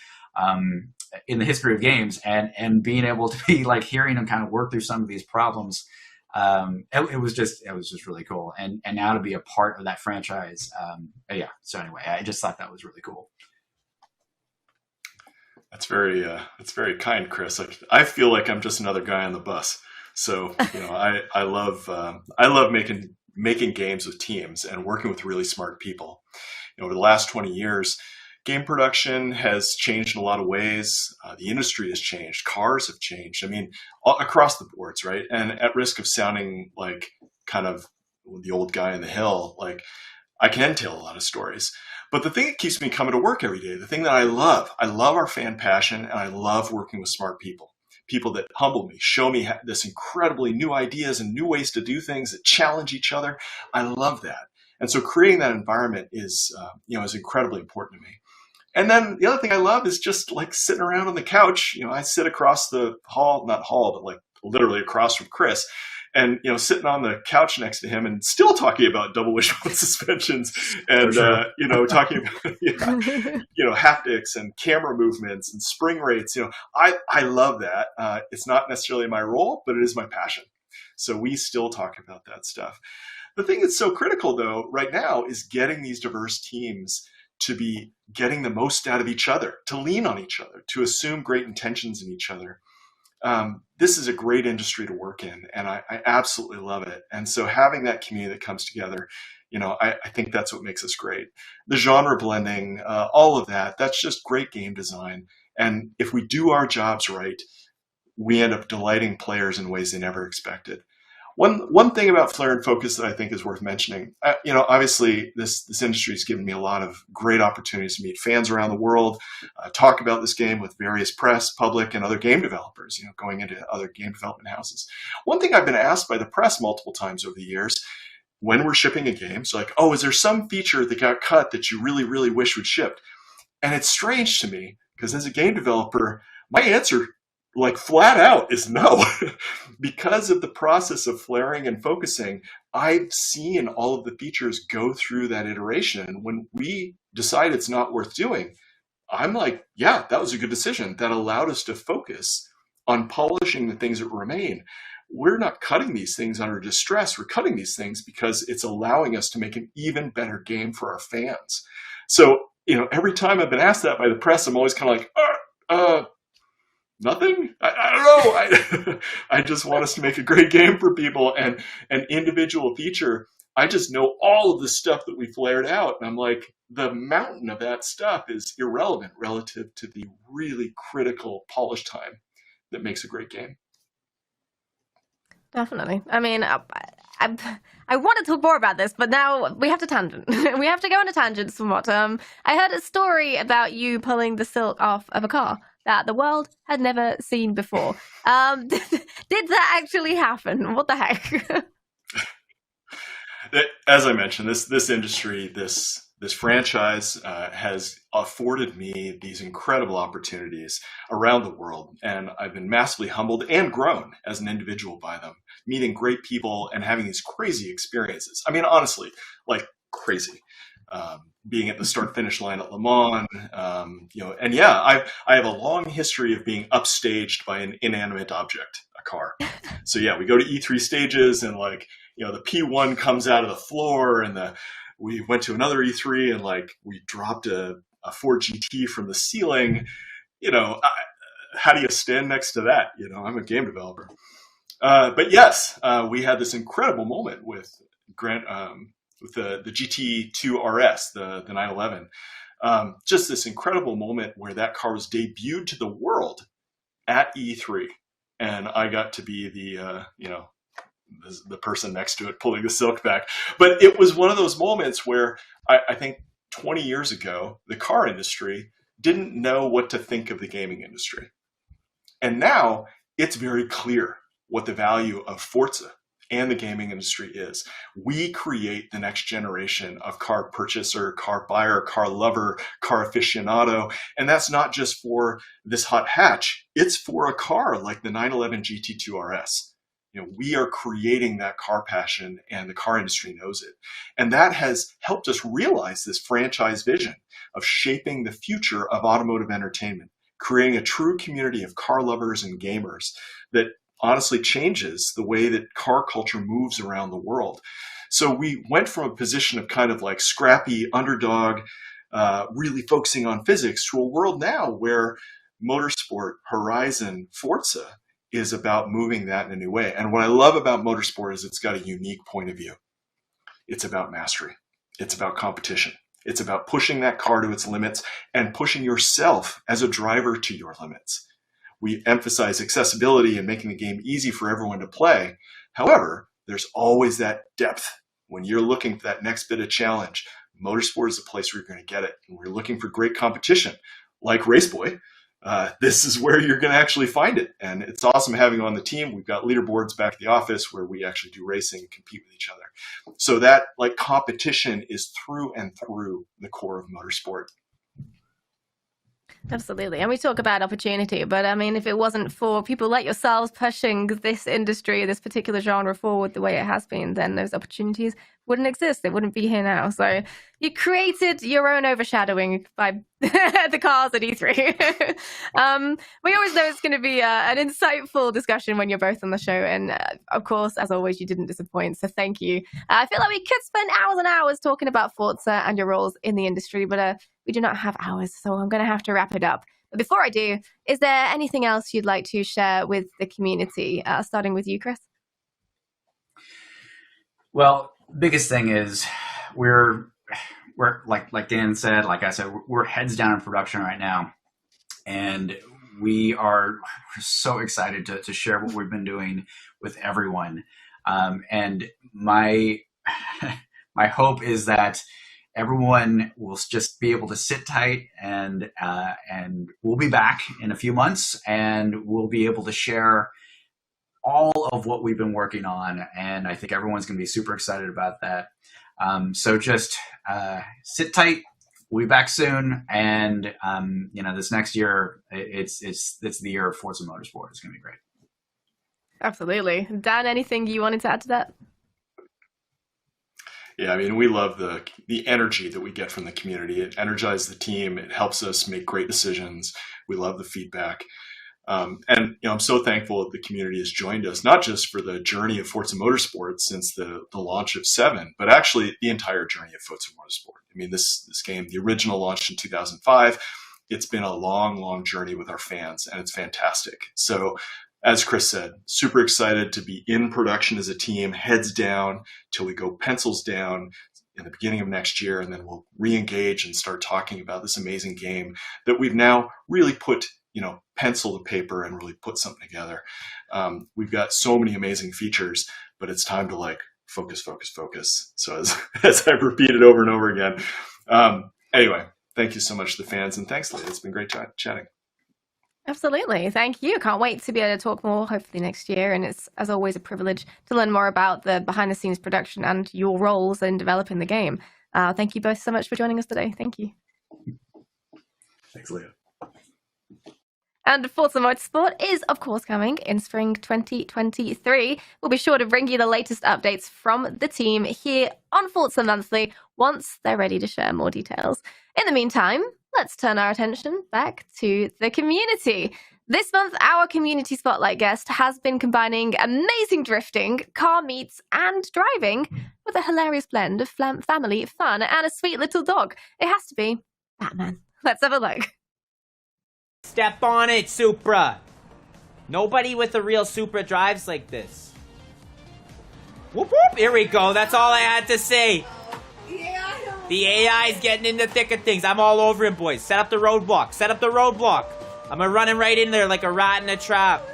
in the history of games, and being able to be like hearing him kind of work through some of these problems. It was just really cool, and now to be a part of that franchise, yeah. So anyway, I just thought that was really cool. That's very kind, Chris. Like, I feel like I'm just another guy on the bus. So I love making games with teams and working with really smart people. Over the last 20 years, game production has changed in a lot of ways. The industry has changed. Cars have changed. I mean, across the boards, right? And at risk of sounding like kind of the old guy in the hill, like I can tell a lot of stories. But the thing that keeps me coming to work every day, the thing that I love our fan passion, and I love working with smart people. People that humble me, show me this incredibly new ideas and new ways to do things that challenge each other. I love that. And so creating that environment is incredibly important to me. And then the other thing I love is just like sitting around on the couch. I sit across the hall, not hall, but like literally across from Chris, and sitting on the couch next to him and still talking about double wishbone suspensions and talking about haptics and camera movements and spring rates. I love that. It's not necessarily my role, but it is my passion. So we still talk about that stuff. The thing that's so critical though right now is getting these diverse teams to be getting the most out of each other, to lean on each other, to assume great intentions in each other. This is a great industry to work in, and I absolutely love it. And so having that community that comes together, I think that's what makes us great. The genre blending, all of that's just great game design. And if we do our jobs right, we end up delighting players in ways they never expected. One thing about Flare and Focus that I think is worth mentioning, obviously this industry has given me a lot of great opportunities to meet fans around the world, talk about this game with various press, public, and other game developers, going into other game development houses. One thing I've been asked by the press multiple times over the years, when we're shipping a game, so like, oh, is there some feature that got cut that you really, really wish would ship? And it's strange to me, because as a game developer, my answer like flat out is no. Because of the process of flaring and focusing, I've seen all of the features go through that iteration. And when we decide it's not worth doing, I'm like, yeah, that was a good decision. That allowed us to focus on polishing the things that remain. We're not cutting these things under distress. We're cutting these things because it's allowing us to make an even better game for our fans. So every time I've been asked that by the press, I'm always kind of like, nothing. I don't know. I just want us to make a great game for people, and an individual feature. I just know all of the stuff that we flared out, and I'm like, the mountain of that stuff is irrelevant relative to the really critical polish time that makes a great game. Definitely. I mean, I want to talk more about this, but now we have to tangent. We have to go on a tangent somewhat. I heard a story about you pulling the silk off of a car that the world had never seen before. Did that actually happen? What the heck? As I mentioned, this industry, this franchise has afforded me these incredible opportunities around the world, and I've been massively humbled and grown as an individual by them, meeting great people and having these crazy experiences. I mean, honestly, like crazy. Being at the start-finish line at Le Mans, and yeah, I have a long history of being upstaged by an inanimate object, a car. So yeah, we go to E3 stages, and the P1 comes out of the floor, and we went to another E3, and we dropped a Ford GT from the ceiling. How do you stand next to that? I'm a game developer. But yes, we had this incredible moment with the GT2 RS, the 911. Just this incredible moment where that car was debuted to the world at E3, and I got to be the person next to it pulling the silk back. But it was one of those moments where I think 20 years ago, the car industry didn't know what to think of the gaming industry. And now it's very clear what the value of Forza and the gaming industry is. We create the next generation of car purchaser, car buyer, car lover, car aficionado. And that's not just for this hot hatch. It's for a car like the 911 GT2 RS. We are creating that car passion, and the car industry knows it. And that has helped us realize this franchise vision of shaping the future of automotive entertainment, creating a true community of car lovers and gamers that honestly changes the way that car culture moves around the world. So we went from a position of kind of like scrappy underdog, really focusing on physics, to a world now where motorsport, Horizon, Forza is about moving that in a new way. And what I love about motorsport is it's got a unique point of view. It's about mastery. It's about competition. It's about pushing that car to its limits and pushing yourself as a driver to your limits. We emphasize accessibility and making the game easy for everyone to play. However, there's always that depth. When you're looking for that next bit of challenge, motorsport is the place where you're going to get it. And we're looking for great competition, like Raceboy. This is where you're going to actually find it. And it's awesome having you on the team. We've got leaderboards back at the office where we actually do racing and compete with each other. So that competition is through and through the core of motorsport. Absolutely. And we talk about opportunity, but I mean, if it wasn't for people like yourselves pushing this industry, this particular genre forward the way it has been, then those opportunities wouldn't exist. They wouldn't be here now. So you created your own overshadowing by the cars at E3. We always know it's going to be an insightful discussion when you're both on the show. And of course, as always, you didn't disappoint. So thank you. I feel like we could spend hours and hours talking about Forza and your roles in the industry, but we do not have hours. So I'm going to have to wrap it up. But before I do, is there anything else you'd like to share with the community? Starting with you, Chris. Well, biggest thing is we're like Dan said, like I said, we're heads down in production right now, and we're so excited to share what we've been doing with everyone. And my hope is that everyone will just be able to sit tight, and we'll be back in a few months, and we'll be able to share all of what we've been working on. And I think everyone's going to be super excited about that. So just sit tight. We'll be back soon. And, this next year, it's the year of Forza Motorsport. It's going to be great. Absolutely. Dan, anything you wanted to add to that? Yeah, I mean, we love the energy that we get from the community. It energizes the team. It helps us make great decisions. We love the feedback. And I'm so thankful that the community has joined us, not just for the journey of Forza Motorsport since the launch of 7, but actually the entire journey of Forza Motorsport. I mean, this game, the original launched in 2005. It's been a long, long journey with our fans, and it's fantastic. So, as Chris said, super excited to be in production as a team, heads down till we go pencils down in the beginning of next year, and then we'll re-engage and start talking about this amazing game that we've now really put pencil to paper and really put something together. We've got so many amazing features, but it's time to focus. So as I've repeated over and over again. Anyway, thank you so much to the fans, and thanks, Leah. It's been great chatting. Absolutely. Thank you. Can't wait to be able to talk more, hopefully next year. And it's, as always, a privilege to learn more about the behind-the-scenes production and your roles in developing the game. Thank you both so much for joining us today. Thank you. Thanks, Leah. And Forza Motorsport is, of course, coming in spring 2023. We'll be sure to bring you the latest updates from the team here on Forza Monthly once they're ready to share more details. In the meantime, let's turn our attention back to the community. This month, our community spotlight guest has been combining amazing drifting, car meets, and driving with a hilarious blend of family, fun, and a sweet little dog. It has to be Batman. Let's have a look. Step on it, Supra. Nobody with a real Supra drives like this. Whoop whoop, here we go. That's all I had to say. The AI is getting in the thick of things. I'm all over him, boys. Set up the roadblock. Set up the roadblock. I'm gonna run him right in there like a rat in a trap.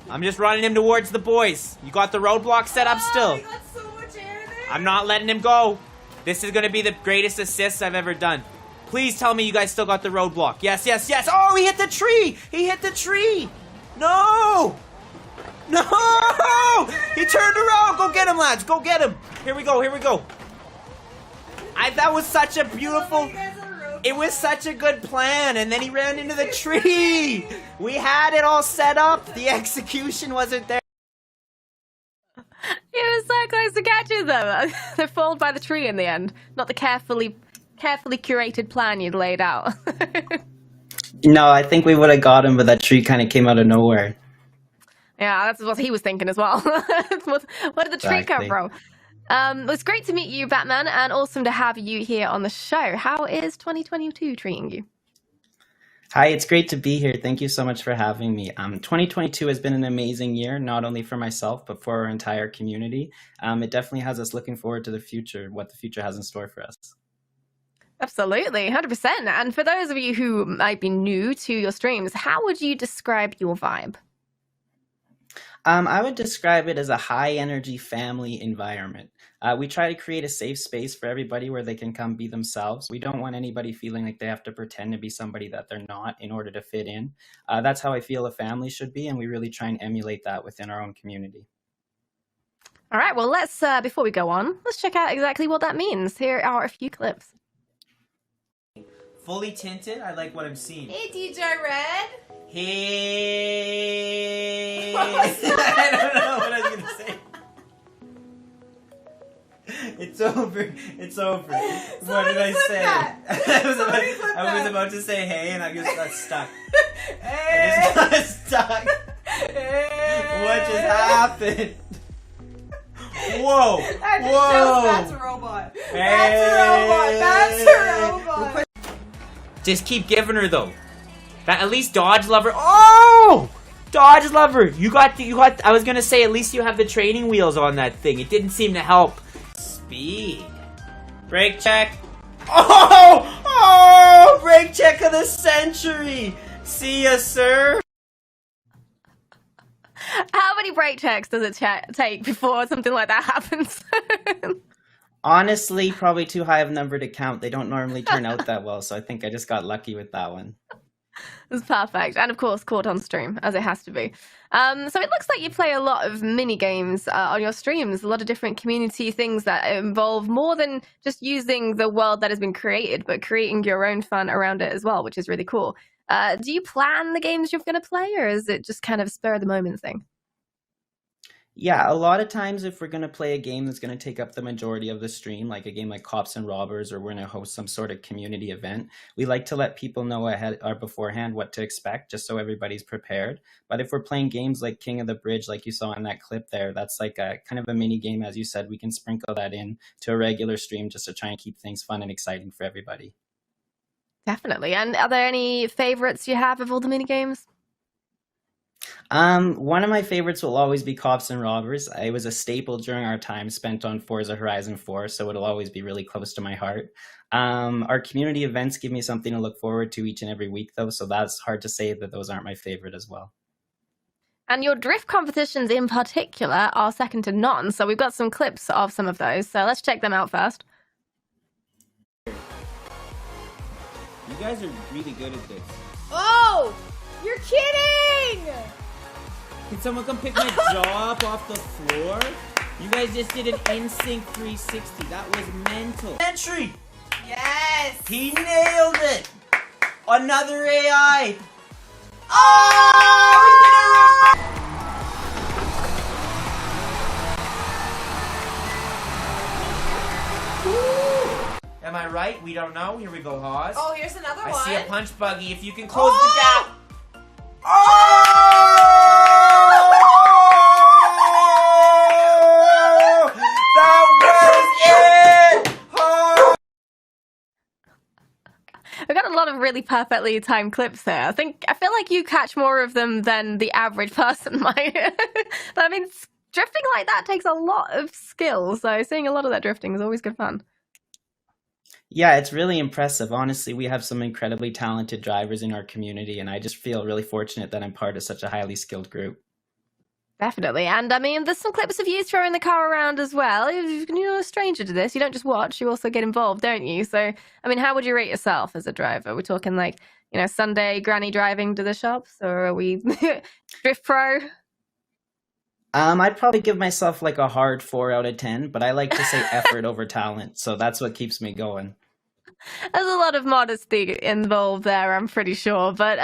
I'm just running him towards the boys. You got the roadblock set up still? He got so much air there. I'm not letting him go. This is gonna be the greatest assist I've ever done. Please tell me you guys still got the roadblock. Yes, yes, yes. Oh, he hit the tree. He hit the tree. No. No. He turned around. Go get him, lads. Go get him. Here we go. Here we go. That was such a beautiful... It was such a good plan, and then he ran into the tree. We had it all set up. The execution wasn't there. He was so close to catching them. They're fooled by the tree in the end. Not the carefully curated plan you'd laid out. No, I think we would have got him, but that tree kind of came out of nowhere. Yeah, that's what he was thinking as well. Where did the tree come from? It's great to meet you, Batman, and awesome to have you here on the show. How is 2022 treating you? Hi, it's great to be here. Thank you so much for having me. 2022 has been an amazing year, not only for myself, but for our entire community. It definitely has us looking forward to the future, what the future has in store for us. Absolutely, 100%. And for those of you who might be new to your streams, how would you describe your vibe? I would describe it as a high-energy family environment. We try to create a safe space for everybody where they can come be themselves. We don't want anybody feeling like they have to pretend to be somebody that they're not in order to fit in. That's how I feel a family should be, and we really try and emulate that within our own community. All right, well, let's, before we go on, let's check out exactly what that means. Here are a few clips. Fully tinted, I like what I'm seeing. Hey, DJ Red. Hey. What was that? I don't know what I was gonna say. It's over. It's over. What did I say? I was about to say hey, and I just got stuck. Hey. I just got stuck. Hey. What just happened? Whoa! That just Whoa! shows that's a robot. Hey. That's a robot. That's a robot. Just keep giving her though. That at least Dodge Lover. Oh! Dodge Lover! You got I was gonna say at least you have the training wheels on that thing. It didn't seem to help. Speed. Brake check. Oh! Oh! Brake check of the century! See ya, sir! How many brake checks does it take before something like that happens? Honestly, probably too high of a number to count. They don't normally turn out that well, so I think I just got lucky with that one. It's perfect. And of course, caught on stream, as it has to be. So it looks like you play a lot of mini games on your streams, a lot of different community things that involve more than just using the world that has been created, but creating your own fun around it as well, which is really cool. Do you plan the games you're going to play, or is it just kind of a spur of the moment thing? Yeah, a lot of times if we're going to play a game that's going to take up the majority of the stream, like a game like Cops and Robbers, or we're going to host some sort of community event, we like to let people know ahead or beforehand what to expect, just so everybody's prepared. But if we're playing games like King of the Bridge, like you saw in that clip there, that's like a kind of a mini game, as you said. We can sprinkle that in to a regular stream just to try and keep things fun and exciting for everybody. Definitely. And are there any favorites you have of all the mini games? One of my favorites will always be Cops and Robbers. It was a staple during our time spent on Forza Horizon 4, so it'll always be really close to my heart. Our community events give me something to look forward to each and every week, though, so that's hard to say that those aren't my favorite as well. And your drift competitions in particular are second to none, so we've got some clips of some of those, so let's check them out first. You guys are really good at this. Oh! You're kidding! Can someone come pick my jaw up off the floor? You guys just did an in-sync 360. That was mental. Entry! Yes! He nailed it! Another AI! Oh! Am I right? We don't know. Here we go, Hawes. Oh, here's another one. I see a punch buggy. If you can close the gap. Oh! That was it! Oh! We've got a lot of really perfectly timed clips here. I feel like you catch more of them than the average person might. But I mean, drifting like that takes a lot of skill, so seeing a lot of that drifting is always good fun. Yeah, it's really impressive. Honestly, we have some incredibly talented drivers in our community, and I just feel really fortunate that I'm part of such a highly skilled group. Definitely. And I mean, there's some clips of you throwing the car around as well. You're a stranger to this. You don't just watch, you also get involved, don't you? So, I mean, how would you rate yourself as a driver? We're talking like, Sunday granny driving to the shops, or are we drift pro? I'd probably give myself like a hard 4 out of 10, but I like to say effort over talent, so that's what keeps me going. There's a lot of modesty involved there, I'm pretty sure. But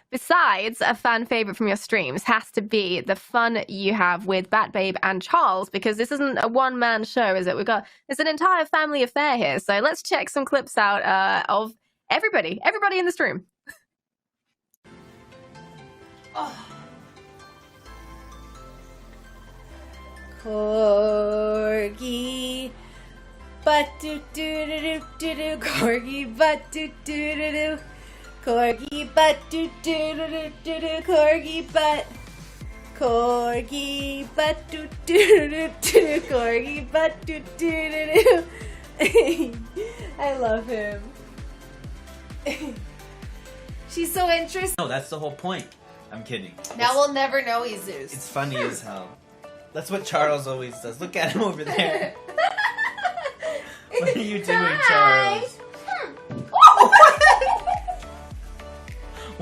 besides, a fan favorite from your streams has to be the fun you have with Batbabe and Charles, because this isn't a one-man show, is it? It's an entire family affair here. So let's check some clips out of everybody in the stream. Oh. Corgi, but do do do do do do. Corgi, but do do do do. Corgi, but do do do do do do. Corgi, but. Corgi, but do do do do do. Corgi, but do do do do. I love him. She's so interesting. No, that's the whole point. I'm kidding. Now we'll never know he's Zeus. It's funny as hell. That's what Charles always does. Look at him over there. What are you doing, Charles?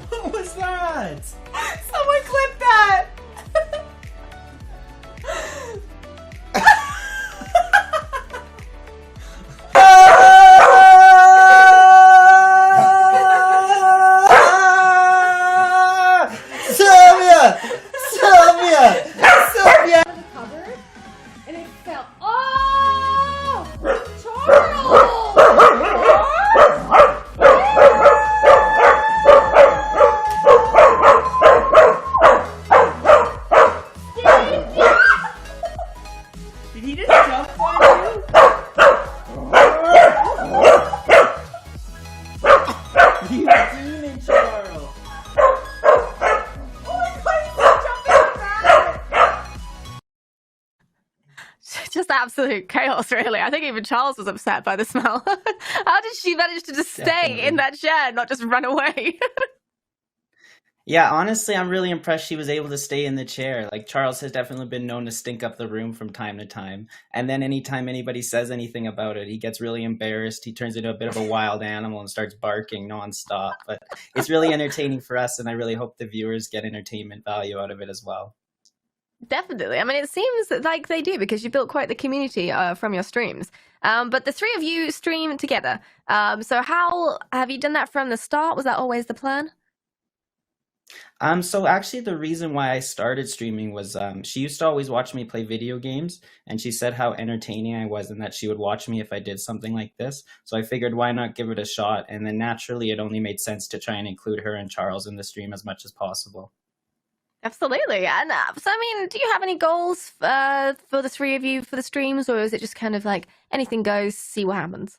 What was that? Someone clip that. Just absolute chaos, really. I think even Charles was upset by the smell. How did she manage to just stay in that chair and not just run away? Yeah, honestly, I'm really impressed she was able to stay in the chair. Like, Charles has definitely been known to stink up the room from time to time. And then anytime anybody says anything about it, he gets really embarrassed. He turns into a bit of a wild animal and starts barking nonstop. But it's really entertaining for us, and I really hope the viewers get entertainment value out of it as well. Definitely. I mean, it seems like they do, because you built quite the community from your streams. But the three of you stream together. So how have you done that from the start? Was that always the plan? So actually the reason why I started streaming was she used to always watch me play video games, and she said how entertaining I was and that she would watch me if I did something like this. So I figured why not give it a shot, and then naturally it only made sense to try and include her and Charles in the stream as much as possible. Absolutely. And so, I mean, do you have any goals for the three of you for the streams, or is it just kind of like anything goes, see what happens?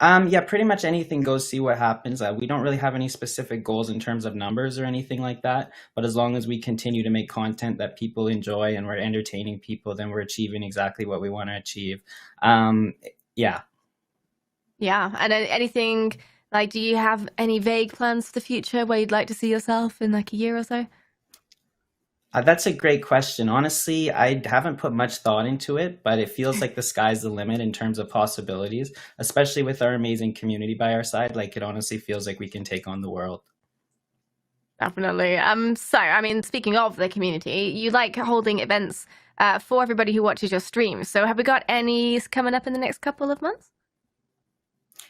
Yeah, pretty much anything goes, see what happens. We don't really have any specific goals in terms of numbers or anything like that. But as long as we continue to make content that people enjoy and we're entertaining people, then we're achieving exactly what we want to achieve. Yeah. Yeah. And anything, like, do you have any vague plans for the future where you'd like to see yourself in like a year or so? That's a great question. Honestly, I haven't put much thought into it, but it feels like the sky's the limit in terms of possibilities, especially with our amazing community by our side. Like, it honestly feels like we can take on the world. Definitely. So, I mean, speaking of the community, you like holding events for everybody who watches your streams. So have we got any coming up in the next couple of months?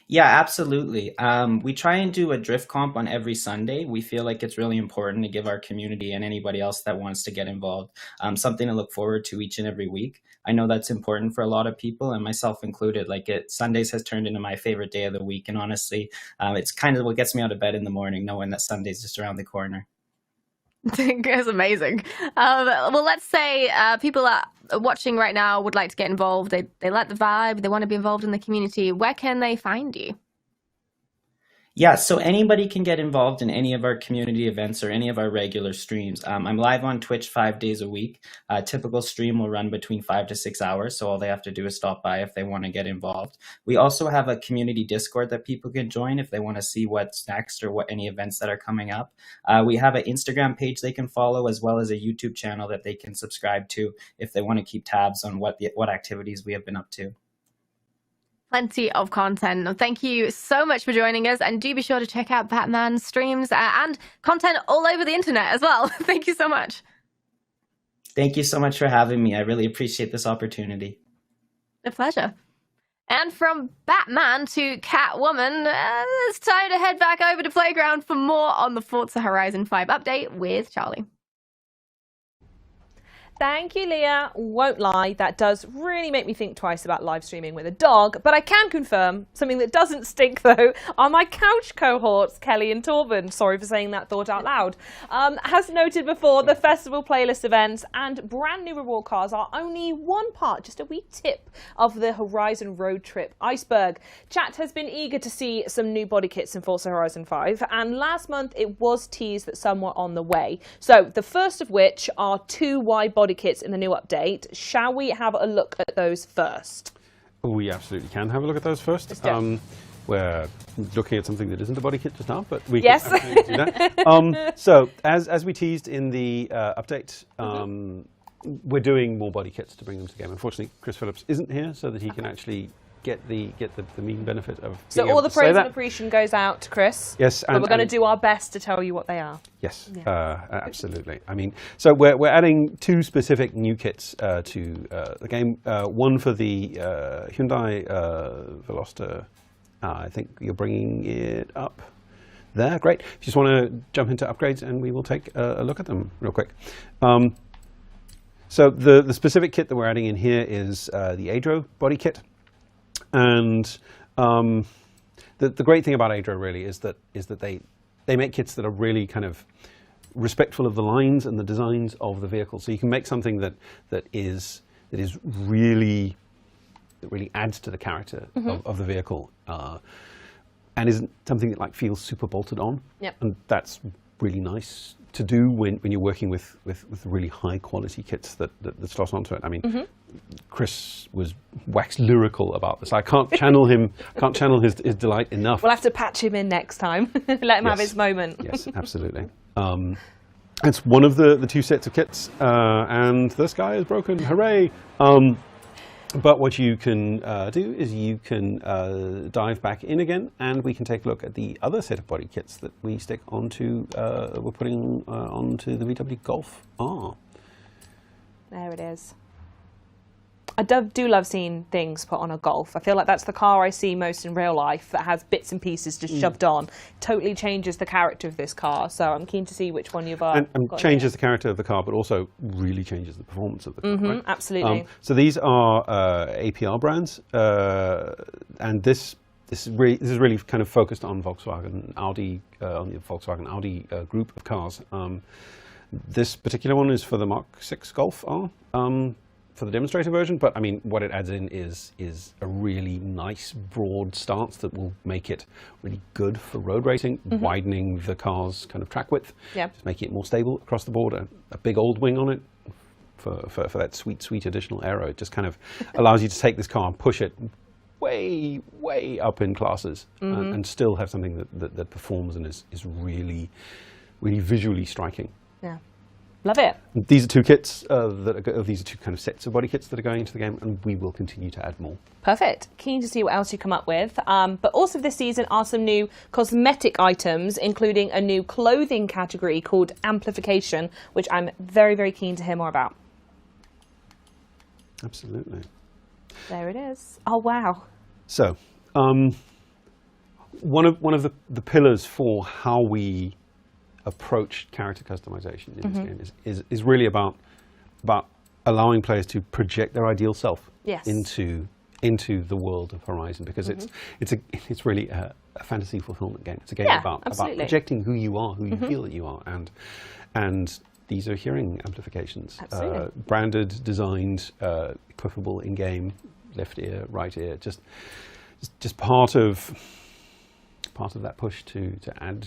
Yeah, absolutely. We try and do a drift comp on every Sunday. We feel like it's really important to give our community and anybody else that wants to get involved something to look forward to each and every week. I know that's important for a lot of people, and myself included. Like, Sundays has turned into my favorite day of the week, and honestly, it's kind of what gets me out of bed in the morning, knowing that Sunday's just around the corner. It's amazing. Well, let's say people are watching right now would like to get involved. They like the vibe. They want to be involved in the community. Where can they find you? Yeah, so anybody can get involved in any of our community events or any of our regular streams. I'm live on Twitch 5 days a week. A typical stream will run between 5 to 6 hours, so all they have to do is stop by if they want to get involved. We also have a community Discord that people can join if they want to see what's next or what any events that are coming up. We have an Instagram page they can follow, as well as a YouTube channel that they can subscribe to if they want to keep tabs on what activities we have been up to. Plenty of content. Thank you so much for joining us, and do be sure to check out Batman's streams and content all over the internet as well. Thank you so much. Thank you so much for having me. I really appreciate this opportunity. A pleasure. And from Batman to Catwoman, it's time to head back over to Playground for more on the Forza Horizon 5 update with Charlie. Thank you, Leah. Won't lie, that does really make me think twice about live streaming with a dog, but I can confirm something that doesn't stink, though, are my couch cohorts, Kelly and Torben. Sorry for saying that thought out loud. As noted before, the festival playlist events and brand new reward cards are only one part, just a wee tip of the Horizon road trip iceberg. Chat has been eager to see some new body kits in Forza Horizon 5, and last month it was teased that some were on the way. So the first of which are 2 wide body kits in the new update. Shall we have a look at those first? We absolutely can have a look at those first. We're looking at something that isn't a body kit just now, but we can absolutely do that. So as we teased in the update, we're doing more body kits to bring them to the game. Unfortunately, Chris Phillips isn't here so that he can actually get the mean benefit of. So all the praise and appreciation goes out to Chris. Yes, but we're going to do our best to tell you what they are. Yes, absolutely. I mean, so we're adding 2 specific new kits to the game. One for the Hyundai Veloster. I think you're bringing it up there. Great. If you just want to jump into upgrades, and we will take a look at them real quick. So the specific kit that we're adding in here is the Adro body kit. And the great thing about Adro really is that they make kits that are really kind of respectful of the lines and the designs of the vehicle. So you can make something that really adds to the character of the vehicle, and isn't something that feels super bolted on. Yep. And that's really nice to do when you're working with really high quality kits that slot onto it. I mean, Chris was wax lyrical about this. I can't channel his delight enough. We'll have to patch him in next time. Let him have his moment. Yes, absolutely. It's one of the 2 sets of kits, and this guy is broken. Hooray! But what you can do is you can dive back in again, and we can take a look at the other set of body kits that we stick onto. We're putting onto the VW Golf R. There it is. I do love seeing things put on a Golf. I feel like that's the car I see most in real life that has bits and pieces just shoved on. Totally changes the character of this car. So I'm keen to see which one you've got. And changes the character of the car, but also really changes the performance of the car. Right? Absolutely. So these are APR brands, and this is really kind of focused on Volkswagen, Audi, on the Volkswagen Audi group of cars. This particular one is for the Mark 6 Golf R, for the demonstrator version, but I mean, what it adds in is a really nice broad stance that will make it really good for road racing, widening the car's kind of track width, just making it more stable across the board, a big old wing on it for that sweet additional aero. It just kind of allows you to take this car and push it way up in classes and still have something that performs and is really visually striking. Yeah, love it. These are two kits these are two kind of sets of body kits that are going into the game, and we will continue to add more. Perfect. Keen to see what else you come up with. But also this season are some new cosmetic items, including a new clothing category called Amplification, which I'm very keen to hear more about. Absolutely. There it is. Oh wow. So, one of the pillars for how we approach character customization in this game is really about allowing players to project their ideal self into the world of Horizon, because it's really a fantasy fulfillment game. It's a game about projecting who you are, who you feel that you are, and these are hearing amplifications, branded, designed, equipable in game, left ear, right ear, just part of that push to add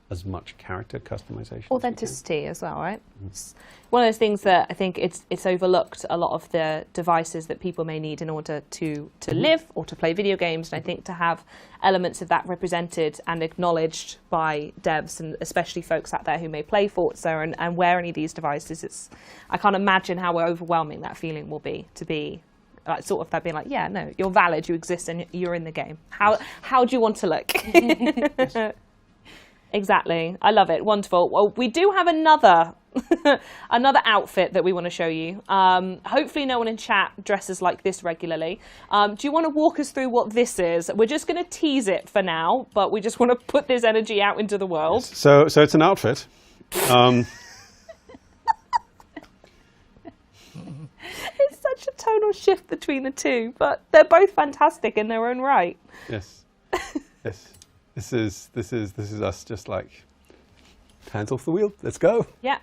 as much character customization. Authenticity as well, right? It's one of those things that I think it's overlooked, a lot of the devices that people may need in order to live or to play video games. And I think to have elements of that represented and acknowledged by devs, and especially folks out there who may play Forza and wear any of these devices, I can't imagine how overwhelming that feeling will be to be like, sort of that being like, yeah, no, you're valid, you exist, and you're in the game. How do you want to look? Exactly. I love it. Wonderful. Well, we do have another outfit that we want to show you. Hopefully no one in chat dresses like this regularly. Do you want to walk us through what this is? We're just going to tease it for now, but we just want to put this energy out into the world. Yes. So it's an outfit. It's such a tonal shift between the two, but they're both fantastic in their own right. Yes. Yes. This is us just like, hands off the wheel, let's go. Yeah,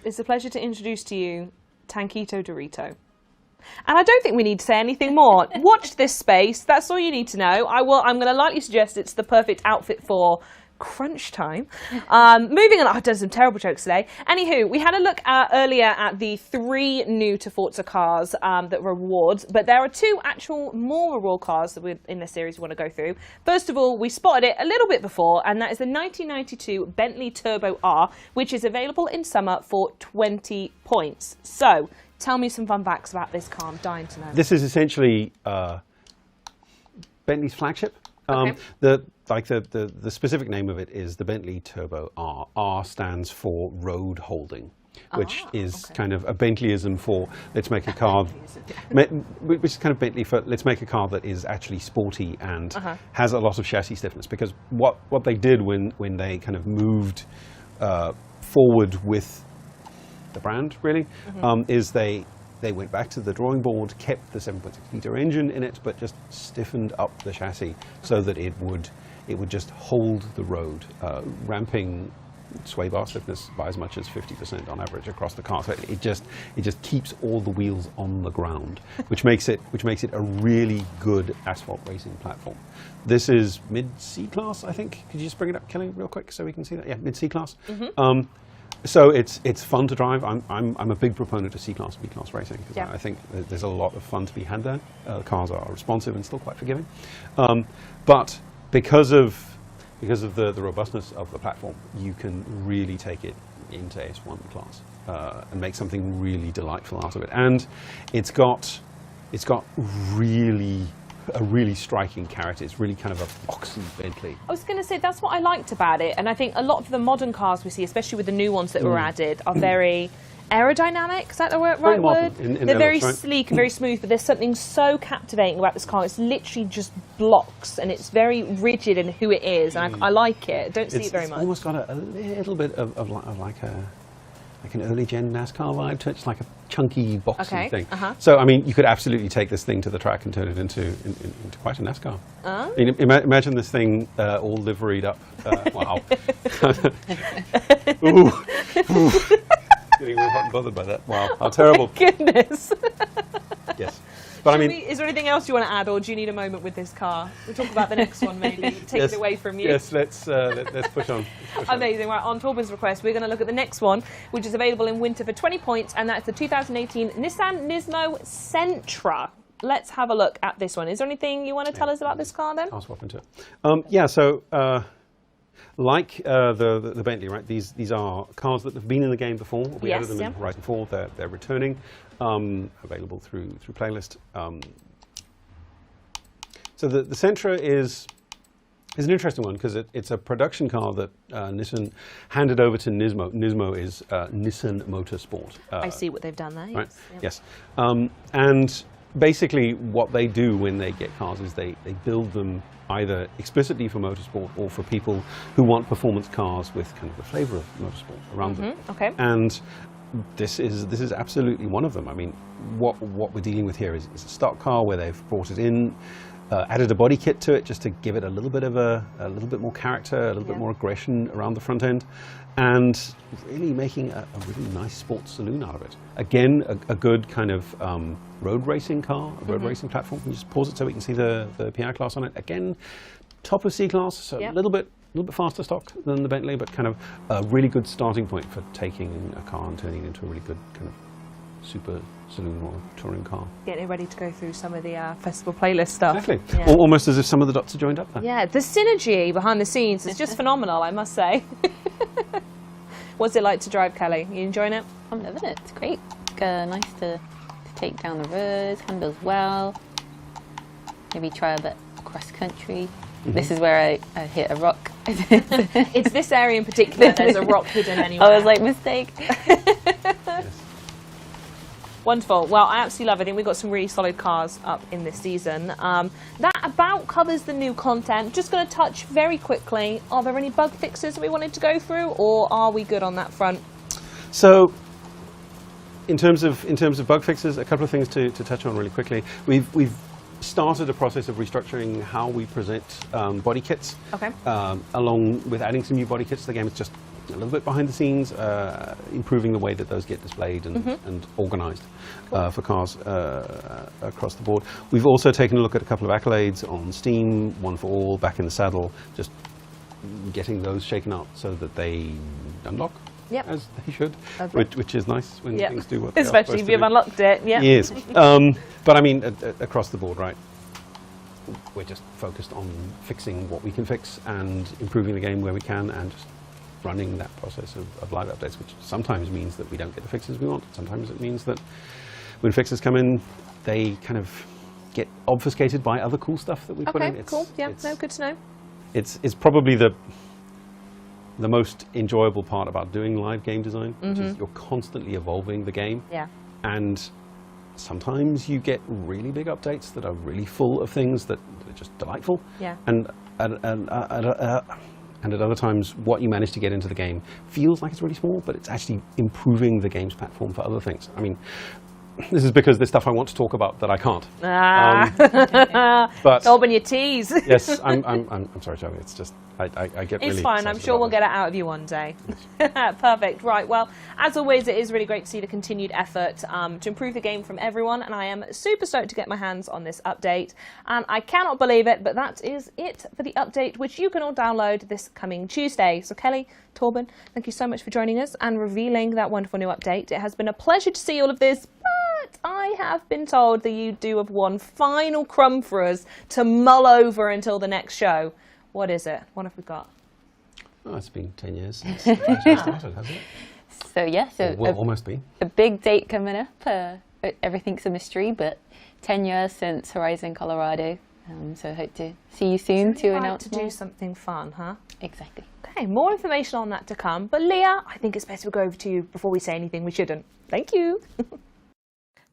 it's a pleasure to introduce to you Tankito Dorito. And I don't think we need to say anything more. Watch this space, that's all you need to know. I'm going to lightly suggest it's the perfect outfit for crunch time. Moving on, I've done some terrible jokes today. Anywho, we had a look earlier at the 3 new to Forza cars that were rewards, but there are 2 actual more reward cars that in this series we want to go through. First of all, we spotted it a little bit before, and that is the 1992 Bentley Turbo R, which is available in summer for 20 points. So, tell me some fun facts about this car. I'm dying to know. This is essentially Bentley's flagship. Okay. The specific name of it is the Bentley Turbo R. R stands for road holding, which is kind of a Bentleyism for let's make a car, which is kind of Bentley for let's make a car that is actually sporty and has a lot of chassis stiffness. Because what they did when they kind of moved forward with the brand really is they went back to the drawing board, kept the 7.6 litre engine in it, but just stiffened up the chassis so that it would just hold the road, ramping sway bar stiffness by as much as 50% on average across the car. So it just keeps all the wheels on the ground, which makes it a really good asphalt racing platform. This is mid C class, I think. Could you just bring it up, Kelly, real quick so we can see that? Yeah, mid C class. So it's fun to drive. I'm a big proponent of C-Class, B-Class racing, because I think there's a lot of fun to be had there. The cars are responsive and still quite forgiving. But because of the robustness of the platform, you can really take it into S1 class and make something really delightful out of it. And it's got a really striking character. It's really kind of a boxy Bentley. I was going to say, that's what I liked about it. And I think a lot of the modern cars we see, especially with the new ones that were added, are very aerodynamic. Is that the right Very word? modern in They're very looks, right? sleek and very smooth, but there's something so captivating about this car. It's literally just blocks, and it's very rigid in who it is, and I like it. I don't see it very It's much. almost got a little bit of like an early gen NASCAR vibe to it. It's like a chunky, boxy thing. So, I mean, you could absolutely take this thing to the track and turn it into quite a NASCAR. I mean, imagine this thing all liveried up. Wow. Ooh. Getting real hot and bothered by that. Wow, how terrible. Goodness. Yes. But I mean, is there anything else you want to add, or do you need a moment with this car? We'll talk about the next one, maybe. Take it away from you. Yes, let's push on. Amazing. Right, on Torben's request, we're going to look at the next one, which is available in winter for 20 points, and that's the 2018 Nissan Nismo Sentra. Let's have a look at this one. Is there anything you want to tell us about this car, then? I'll swap into it. Yeah, so like the Bentley, right? These are cars that have been in the game before. We added them in Horizon 4. They're returning, available through playlist. So the Sentra is an interesting one because it's a production car that Nissan handed over to Nismo. Nismo is Nissan Motorsport. I see what they've done there. Right? Yes. And basically what they do when they get cars is they build them either explicitly for motorsport or for people who want performance cars with kind of the flavor of motorsport around them. Okay. And this is absolutely one of them. I mean, what we're dealing with here is a stock car where they've brought it in, added a body kit to it just to give it a little bit of a little bit more character, a little bit more aggression around the front end, and really making a really nice sports saloon out of it. Again, a good kind of road racing car, a road racing platform. You just pause it so we can see the PI class on it. Again, top of C class, so a little bit faster stock than the Bentley, but kind of a really good starting point for taking a car and turning it into a really good kind of super saloon or touring car. Getting ready to go through some of the festival playlist stuff. Exactly. Yeah. Almost as if some of the dots are joined up there. Yeah, the synergy behind the scenes is just phenomenal, I must say. What's it like to drive, Kelly? You enjoying it? I'm loving it. It's great. Nice to take down the roads, handles well. Maybe try a bit cross country. This is where I hit a rock. It's this area in particular. There's a rock hidden anywhere. I was like, mistake. Wonderful. Well, I absolutely love it. I think we've got some really solid cars up in this season. That about covers the new content. Just going to touch very quickly. Are there any bug fixes that we wanted to go through, or are we good on that front? So, in terms of bug fixes, a couple of things to touch on really quickly. We've started a process of restructuring how we present body kits. Okay. Along with adding some new body kits to the game. It's just a little bit behind the scenes, improving the way that those get displayed and organized for cars across the board. We've also taken a look at a couple of accolades on Steam, One for All, Back in the Saddle, just getting those shaken out so that they unlock as they should, which is nice when things do what they are supposed Especially if to you've do. unlocked it. Yeah. Yes. But I mean, across the board, right? We're just focused on fixing what we can fix and improving the game where we can, and just running that process of live updates, which sometimes means that we don't get the fixes we want. Sometimes it means that when fixes come in, they kind of get obfuscated by other cool stuff that we put in. Okay, cool. Yeah, no, good to know. It's probably the most enjoyable part about doing live game design, which is you're constantly evolving the game. Yeah. And sometimes you get really big updates that are really full of things that are just delightful. Yeah. And at other times, what you manage to get into the game feels like it's really small, but it's actually improving the game's platform for other things. I mean, this is because there's stuff I want to talk about that I can't. But Torben, you tease. Yes, I'm sorry, Joey. It's just I get really. It's fine. I'm sure we'll get it out of you one day. Perfect. Right. Well, as always, it is really great to see the continued effort to improve the game from everyone, and I am super stoked to get my hands on this update. And I cannot believe it, but that is it for the update, which you can all download this coming Tuesday. So Kelly, Torben, thank you so much for joining us and revealing that wonderful new update. It has been a pleasure to see all of this. But I have been told that you do have one final crumb for us to mull over until the next show. What is it? What have we got? Oh, it's been 10 years since the started, hasn't it? So yeah, so well, almost been. A big date coming up. Everything's a mystery, but 10 years since Horizon Colorado. So I hope to see you soon to announce to do something fun, huh? Exactly. Okay. Okay, more information on that to come. But Leah, I think it's best we go over to you before we say anything we shouldn't. Thank you.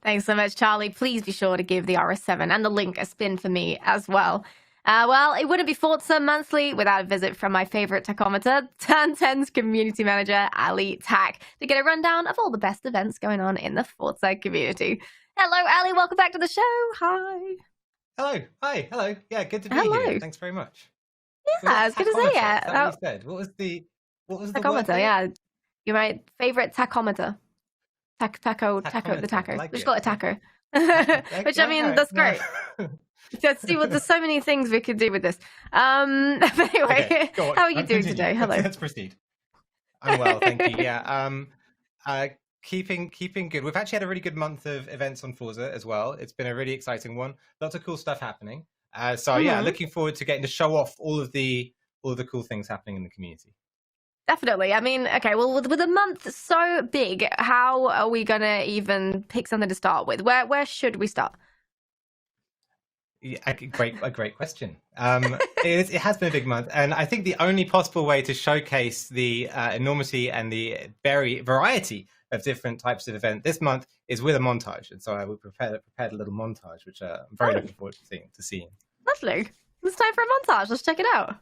Thanks so much, Charlie. Please be sure to give the RS7 and the link a spin for me as well. Well, it wouldn't be Forza Monthly without a visit from my favorite tachometer, Turn 10's community manager, Ali Tack, to get a rundown of all the best events going on in the Forza community. Hello, Ali. Welcome back to the show. Hi. Hello. Hi. Hello. Yeah, good to be here. Thanks very much. Yeah, I was going to say, yeah. Is that what you said? What was the tachometer? word? Yeah, you're my favorite tachometer. Taco, the taco. Like Just it. call it taco. Okay. Which, I mean, that's great. Let's see what there's so many things we could do with this. But anyway, Okay, go on. how are you doing Continue. today? Hello. Let's proceed. I'm well, thank you. Yeah. Keeping good. We've actually had a really good month of events on Forza as well. It's been a really exciting one. Lots of cool stuff happening. Yeah, looking forward to getting to show off all of the cool things happening in the community. Definitely. I mean, okay, well, with a month so big, how are we going to even pick something to start with? Where should we start? Yeah, a great question. It has been a big month, and I think the only possible way to showcase the enormity and the variety of different types of event this month is with a montage. And so we prepared a little montage, which I'm very looking forward to seeing. Lovely. It's time for a montage. Let's check it out.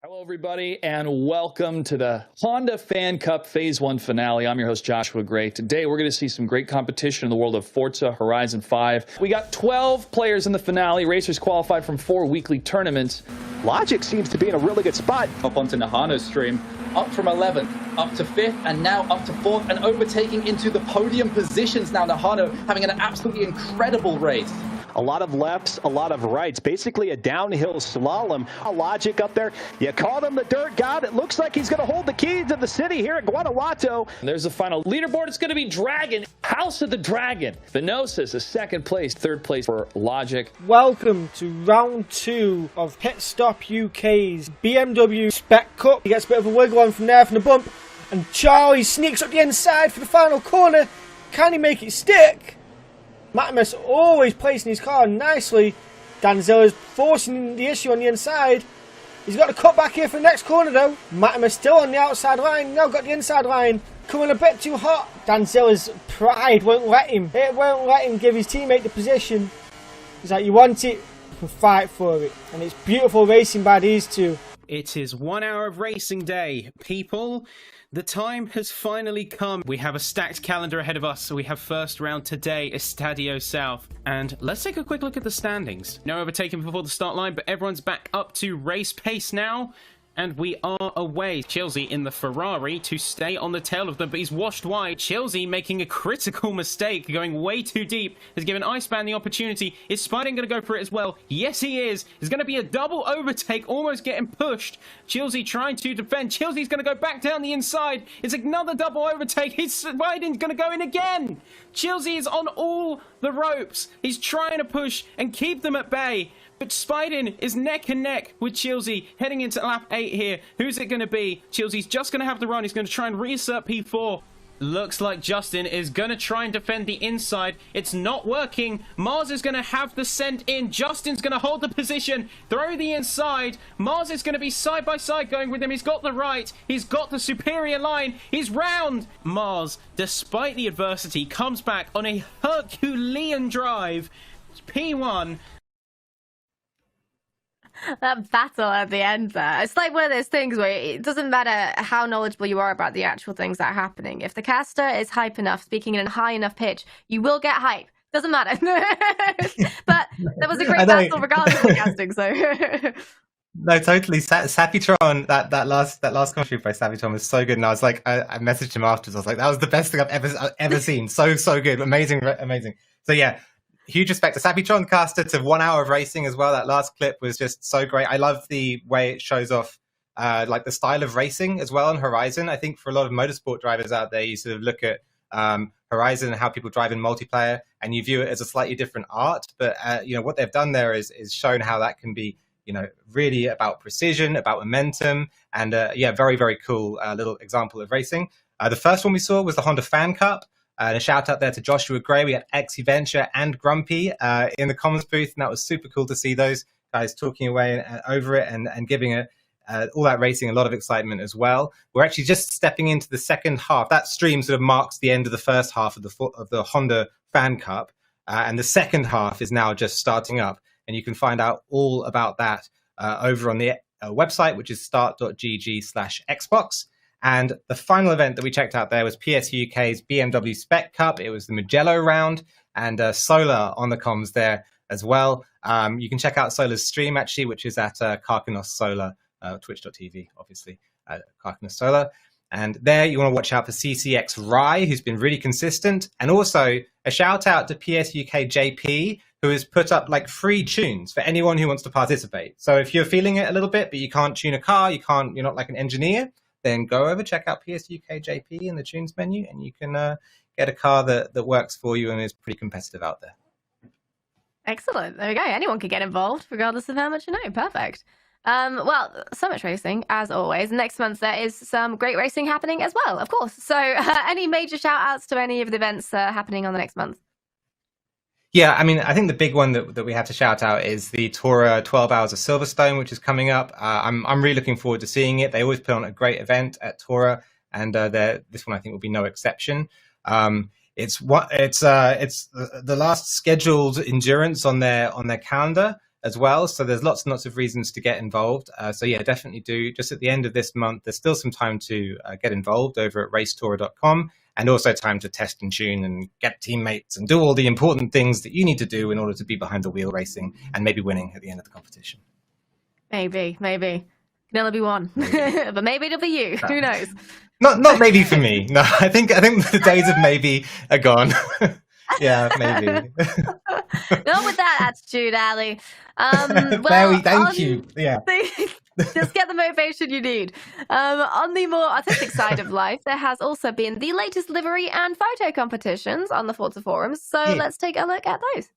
Hello, everybody, and welcome to the Honda Fan Cup Phase 1 finale. I'm your host, Joshua Gray. Today, we're going to see some great competition in the world of Forza Horizon 5. We got 12 players in the finale. Racers qualified from 4 weekly tournaments. Logic seems to be in a really good spot. Up onto Nahano's stream, up from 11th, up to 5th, and now up to 4th, and overtaking into the podium positions now. Nahano having an absolutely incredible race. A lot of lefts, a lot of rights, basically a downhill slalom. Logic up there. You called him the dirt god. It looks like he's going to hold the keys to the city here at Guanajuato. There's the final leaderboard. It's going to be Dragon, House of the Dragon. Venosis is second place, third place for Logic. Welcome to round 2 of Pit Stop UK's BMW Spec Cup. He gets a bit of a wiggle on from there from the bump, and Charlie sneaks up the inside for the final corner. Can he make it stick? Matimus always placing his car nicely. Danzilla's forcing the issue on the inside. He's got to cut back here for the next corner though. Matimus still on the outside line. Now got the inside line. Coming a bit too hot. Danzilla's pride won't let him. It won't let him give his teammate the position. He's like, you want it? You can fight for it. And it's beautiful racing by these two. It is 1 hour of racing day, people. The time has finally come. We have a stacked calendar ahead of us, so we have first round today, Estadio South. And let's take a quick look at the standings. No overtaking before the start line, but everyone's back up to race pace now. And we are away. Chelsea in the Ferrari to stay on the tail of them, but he's washed wide. Chelsea making a critical mistake, going way too deep, has given Iceman the opportunity. Is Spiding going to go for it as well? Yes, he is. It's going to be a double overtake, almost getting pushed. Chelsea trying to defend. Chelsea's going to go back down the inside. It's another double overtake. Spiding's going to go in again. Chelsea is on all the ropes. He's trying to push and keep them at bay. But Spiden is neck and neck with Chelsea heading into lap 8 here. Who's it going to be? Chelsea's just going to have the run. He's going to try and reassert P4. Looks like Justin is going to try and defend the inside. It's not working. Mars is going to have the send in. Justin's going to hold the position. Throw the inside. Mars is going to be side by side going with him. He's got the right. He's got the superior line. He's round. Mars, despite the adversity, comes back on a Herculean drive. P1. That battle at the end there. It's like one of those things where it doesn't matter how knowledgeable you are about the actual things that are happening. If the caster is hype enough, speaking in a high enough pitch, you will get hype. Doesn't matter. But that was a great battle regardless of the casting, so... No, totally. Sapitron, that last commentary by Sapitron was so good, and I was like, I messaged him afterwards. I was like, that was the best thing I've ever seen. So good, amazing. So yeah, huge respect to Sapitron caster, to 1 hour of racing as well. That last clip was just so great. I love the way it shows off like the style of racing as well on Horizon. I think for a lot of motorsport drivers out there, you sort of look at Horizon and how people drive in multiplayer, and you view it as a slightly different art. But what they've done there is shown how that can be, really about precision, about momentum, and very, very cool little example of racing. The first one we saw was the Honda Fan Cup. And a shout out there to Joshua Gray. We had Exy Venture and Grumpy in the comms booth, and that was super cool to see those guys talking away and over it and giving a all that racing, a lot of excitement as well. We're actually just stepping into the second half. That stream sort of marks the end of the first half of the Honda Fan Cup, and the second half is now just starting up. And you can find out all about that over on the website, which is start.gg/Xbox. And the final event that we checked out there was PS UK's BMW Spec Cup. It was the Mugello round, and Solar on the comms there as well. You can check out Solar's stream, actually, which is at Karkanos Solar, twitch.tv, obviously, Karkanos Solar. And there you want to watch out for CCX Rye, who's been really consistent. And also a shout out to PS UK JP, who has put up like free tunes for anyone who wants to participate. So if you're feeling it a little bit, but you can't tune a car, you're not like an engineer, then go over, check out PS UK JP in the tunes menu, and you can get a car that works for you and is pretty competitive out there. Excellent. There we go. Anyone can get involved, regardless of how much you know. Perfect. Well, so much racing, as always. Next month, there is some great racing happening as well, of course. So any major shout-outs to any of the events happening on the next month? Yeah, I mean, I think the big one that we have to shout out is the Tora 12 Hours of Silverstone, which is coming up. I'm really looking forward to seeing it. They always put on a great event at Tora, and this one I think will be no exception. It's the last scheduled endurance on their calendar as well, so there's lots and lots of reasons to get involved. So yeah, definitely do. Just at the end of this month, there's still some time to get involved over at racetora.com, and also time to test and tune and get teammates and do all the important things that you need to do in order to be behind the wheel racing and maybe winning at the end of the competition. Maybe. Can only be one, but maybe it'll be you. Who knows? Not maybe for me. No, I think the days of maybe are gone. Yeah, maybe. Not with that attitude, Ali. Thank you. Yeah. Just get the motivation you need. On the more artistic side of life, there has also been the latest livery and photo competitions on the Forza forums. So let's take a look at those.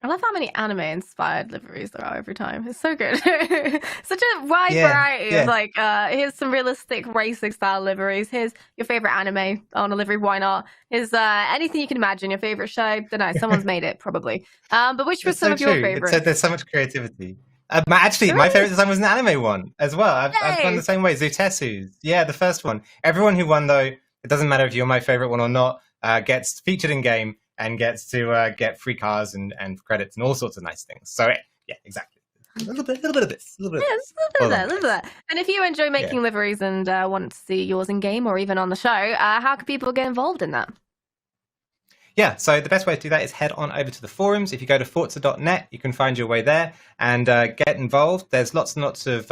I love how many anime-inspired liveries there are every time. It's so good. Such a wide variety of here's some realistic racing-style liveries. Here's your favorite anime on a livery. Why not? Here's anything you can imagine. Your favorite show. Don't know. Someone's made it probably. But which was some of your favorites? There's so much creativity. Actually, my favorite design was an anime one as well. I've gone the same way. Zutetsu's. Yeah, the first one. Everyone who won, though, it doesn't matter if you're my favorite one or not, gets featured in game and gets to get free cars and credits and all sorts of nice things. So yeah, exactly. A little bit of this. A little bit of that. And if you enjoy making liveries and want to see yours in game or even on the show, how can people get involved in that? Yeah, so the best way to do that is head on over to the forums. If you go to forza.net, you can find your way there and get involved. There's lots and lots of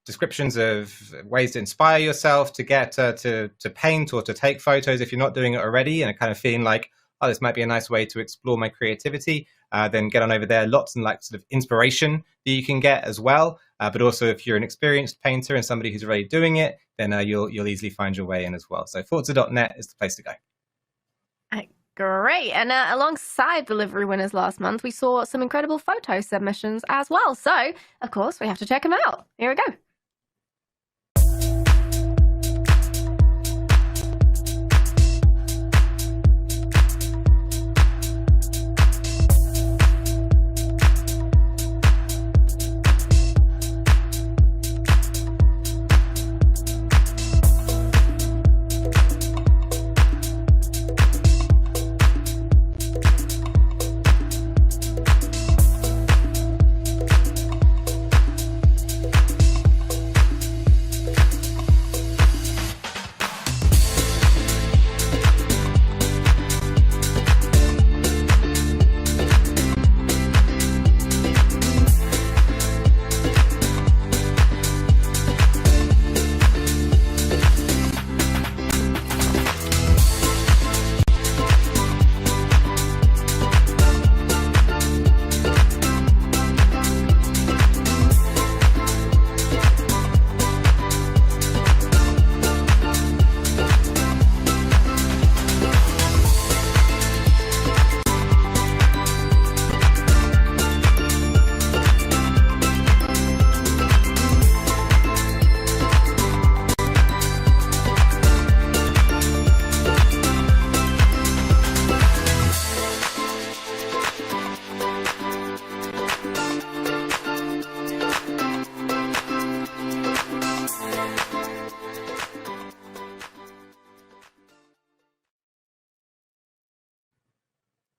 descriptions of ways to inspire yourself, to get to paint or to take photos if you're not doing it already and are kind of feeling like, oh, this might be a nice way to explore my creativity. Then get on over there. Lots and sort of inspiration that you can get as well. but also if you're an experienced painter and somebody who's already doing it, then you'll easily find your way in as well. So Forza.net is the place to go. Great. And alongside delivery winners last month, we saw some incredible photo submissions as well. So, of course, we have to check them out. Here we go.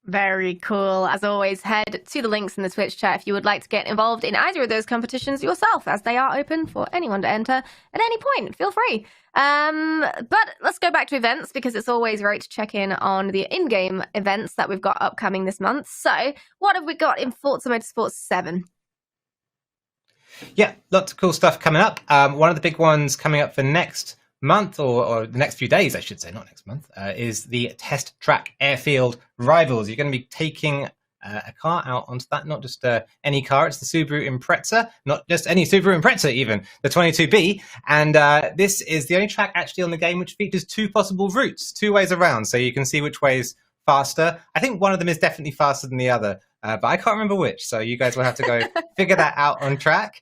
Very cool. As always, head to the links in the Twitch chat if you would like to get involved in either of those competitions yourself, as they are open for anyone to enter at any point. Feel free. But let's go back to events, because it's always great to check in on the in-game events that we've got upcoming this month. So, what have we got in Forza Motorsport 7? Yeah, lots of cool stuff coming up. One of the big ones coming up for next month, or the next few days, I should say, not next month, is the Test Track Airfield Rivals. You're going to be taking a car out onto that, not just any car, it's the Subaru Impreza, not just any Subaru Impreza even, the 22B, and this is the only track actually on the game which features two possible routes, two ways around, so you can see which way's faster. I think one of them is definitely faster than the other, but I can't remember which, so you guys will have to go figure that out on track.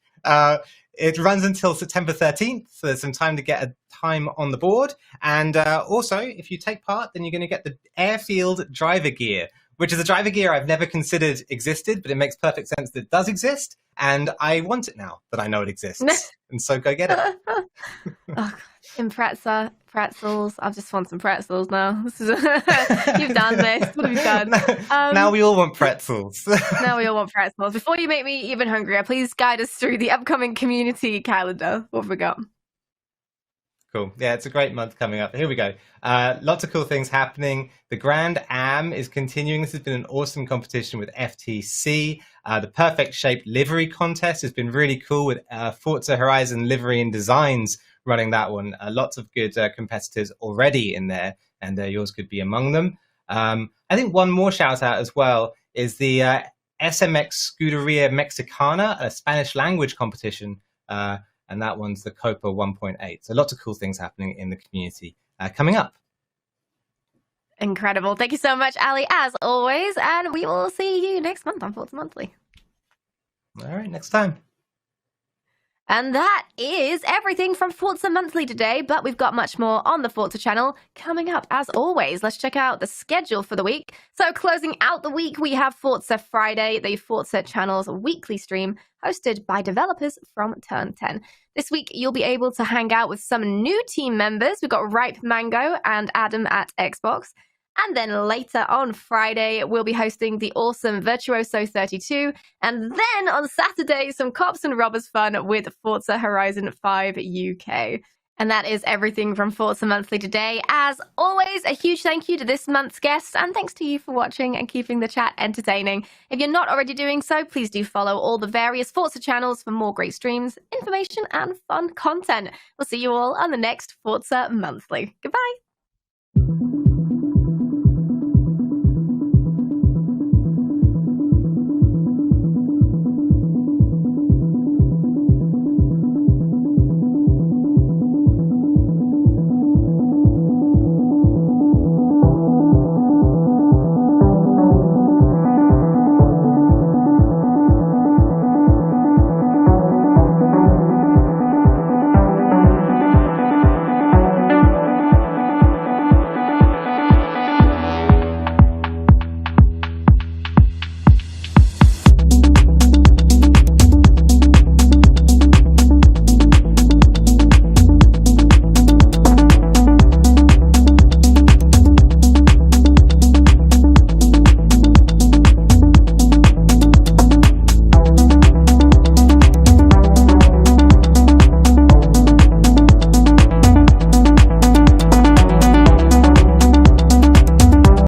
It runs until September 13th, so there's some time to get a time on the board. And also, if you take part, then you're going to get the Airfield driver gear, which is a driver gear I've never considered existed, but it makes perfect sense that it does exist. And I want it now that I know it exists. And so go get it. Oh, Impreza, pretzels. I just want some pretzels now. This is you've done this. What have you done? Now we all want pretzels. Now we all want pretzels. Before you make me even hungrier, please guide us through the upcoming community calendar. What have we got? Cool. Yeah, it's a great month coming up. Here we go. Lots of cool things happening. The Grand Am is continuing. This has been an awesome competition with FTC. The Perfect Shape Livery Contest has been really cool with Forza Horizon Livery and Designs running that one. Lots of good competitors already in there, and yours could be among them. I think one more shout out as well is the SMX Scuderia Mexicana, a Spanish language competition. And that one's the Copa 1.8. So lots of cool things happening in the community coming up. Incredible. Thank you so much, Ali, as always. And we will see you next month on Forza Monthly. All right, next time. And that is everything from Forza Monthly today, but we've got much more on the Forza channel coming up as always. Let's check out the schedule for the week. So closing out the week, we have Forza Friday, the Forza channel's weekly stream hosted by developers from Turn 10. This week, you'll be able to hang out with some new team members. We've got Ripe Mango and Adam at Xbox. And then later on Friday, we'll be hosting the awesome Virtuoso 32. And then on Saturday, some cops and robbers fun with Forza Horizon 5 UK. And that is everything from Forza Monthly today. As always, a huge thank you to this month's guests, and thanks to you for watching and keeping the chat entertaining. If you're not already doing so, please do follow all the various Forza channels for more great streams, information, and fun content. We'll see you all on the next Forza Monthly. Goodbye.